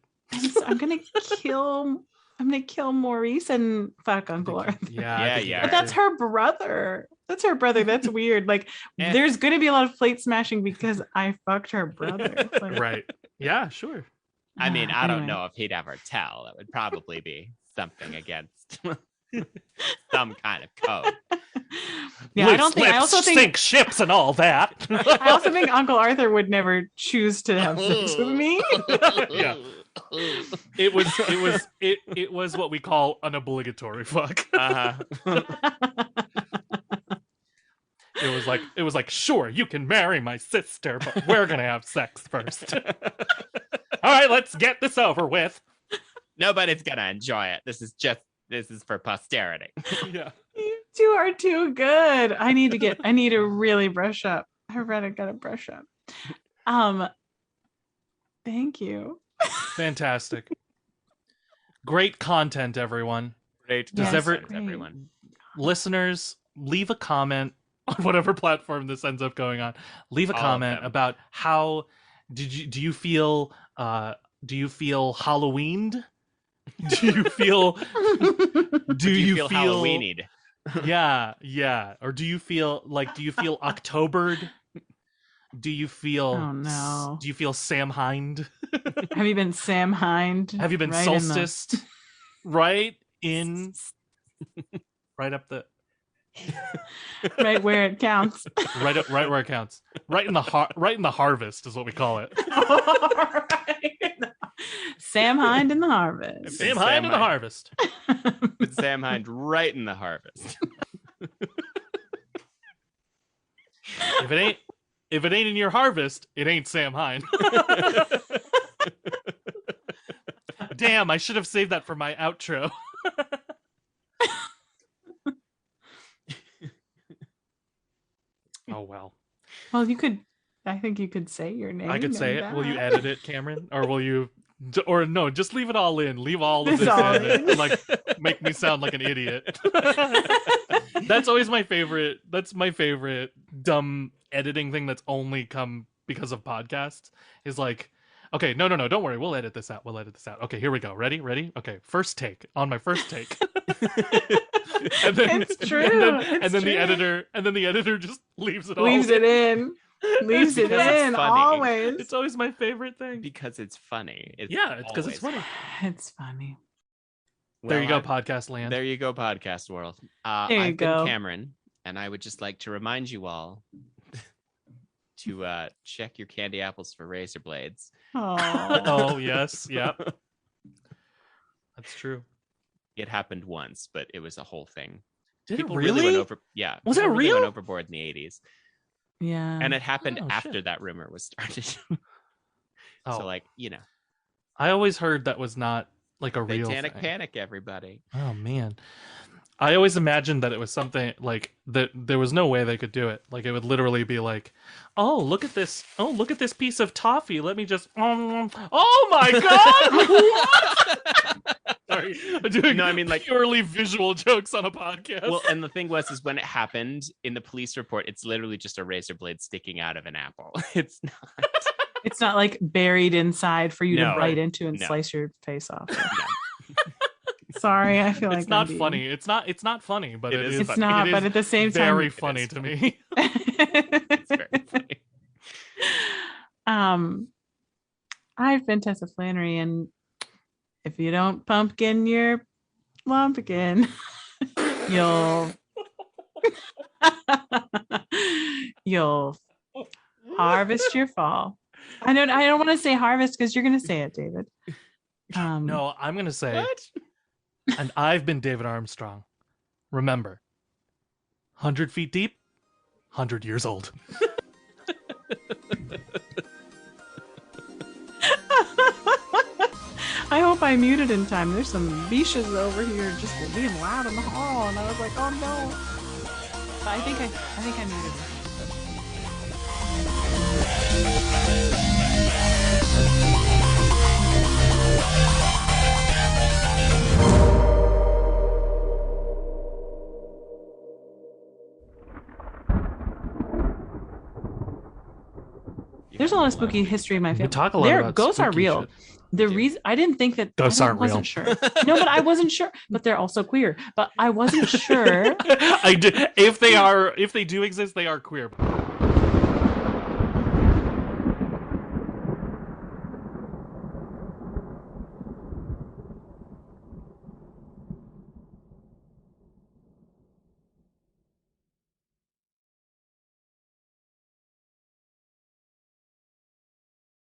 I'm gonna kill Maurice and fuck Uncle Arthur. Yeah. But that's her brother. That's weird. Like, there's gonna be a lot of plate smashing because I fucked her brother. Like, right. Yeah, sure. I mean, I don't know if he'd ever tell. That would probably be something against some kind of code. Yeah, I also think sink ships and all that. I also think Uncle Arthur would never choose to have sex with me. Yeah. It was what we call an obligatory fuck. It was like, sure, you can marry my sister, but we're gonna have sex first. All right, let's get this over with. Nobody's gonna enjoy it. This is for posterity. Yeah. You two are too good. I need to really brush up. I really gotta brush up. Thank you. Fantastic. Great content, everyone. Great everyone. Listeners, leave a comment on whatever platform this ends up going on. Leave a comment about how do you feel Halloweened? Do you feel Halloweenied? Yeah. Or do you feel Octobered? Do you feel Do you feel Samhained? Have you been Samhained? Have you been solsticed? Right up the right where it counts. Right where it counts. Right in the harvest is what we call it. Samhained in the harvest. Samhained in the harvest. But Samhained right in the harvest. If it ain't in your harvest, it ain't Samhained. Damn, I should have saved that for my outro. Oh well. Well, I think you could say your name. I could say it. Will you edit it, Cameron? Or will you or no, just leave it all in. Leave all of this in. And, like, make me sound like an idiot. That's always my favorite. That's my favorite dumb editing thing that's only come because of podcasts. Is like, okay, no, don't worry. We'll edit this out. Okay, here we go. Ready? Okay, first take. On my first take. And then, it's true. And then the editor just leaves it all. Leaves it in. Leaves it in always. It's always my favorite thing because it's funny. It's because it's funny. It's funny. There you go, podcast land. There you go, podcast world. I've been Cameron, and I would just like to remind you all to check your candy apples for razor blades. Oh yes, yep. That's true. It happened once, but it was a whole thing. Did People it really? went over. Yeah, Was it people really real? went overboard in the 80s, Yeah. and it happened Oh, after shit. that rumor was started. Oh, So, like, you know, I always heard that was not like a real satanic thing. panic, everybody. Oh man, I always imagined that it was something like that. There was no way they could do it. Like it would literally be like, "Oh, look at this! Oh, look at this piece of toffee. Let me just. Oh my god! What? Sorry, I'm doing No, I mean, like, purely visual jokes on a podcast. well, and the thing was, is when it happened in the police report, it's literally just a razor blade sticking out of an apple. It's not. It's not like buried inside for you No, to bite into and no. slice your face off. No. Sorry, I feel like it's not I'm being- funny. It's not funny, but It it is is. It's funny. not, it but is at the same time, very It funny is to funny. me. It's very funny. I've been Tessa Flannery, and if you don't pumpkin your lumpkin, you'll you'll harvest your fall. I don't want to say harvest because you're going to say it, David. No, I'm gonna say, What? and I've been David Armstrong. Remember, 100 feet deep, 100 years old. I hope I muted in time. There's some biches over here just being loud in the hall, and I was like, oh no. But I think I muted it. There's a lot of spooky history in my We family. talk a lot about ghosts are spooky real. shit. The reason I didn't think that Ghosts aren't real. wasn't sure. No, but I wasn't sure. But they're also queer. But I wasn't sure. I do, if they do exist, they are queer.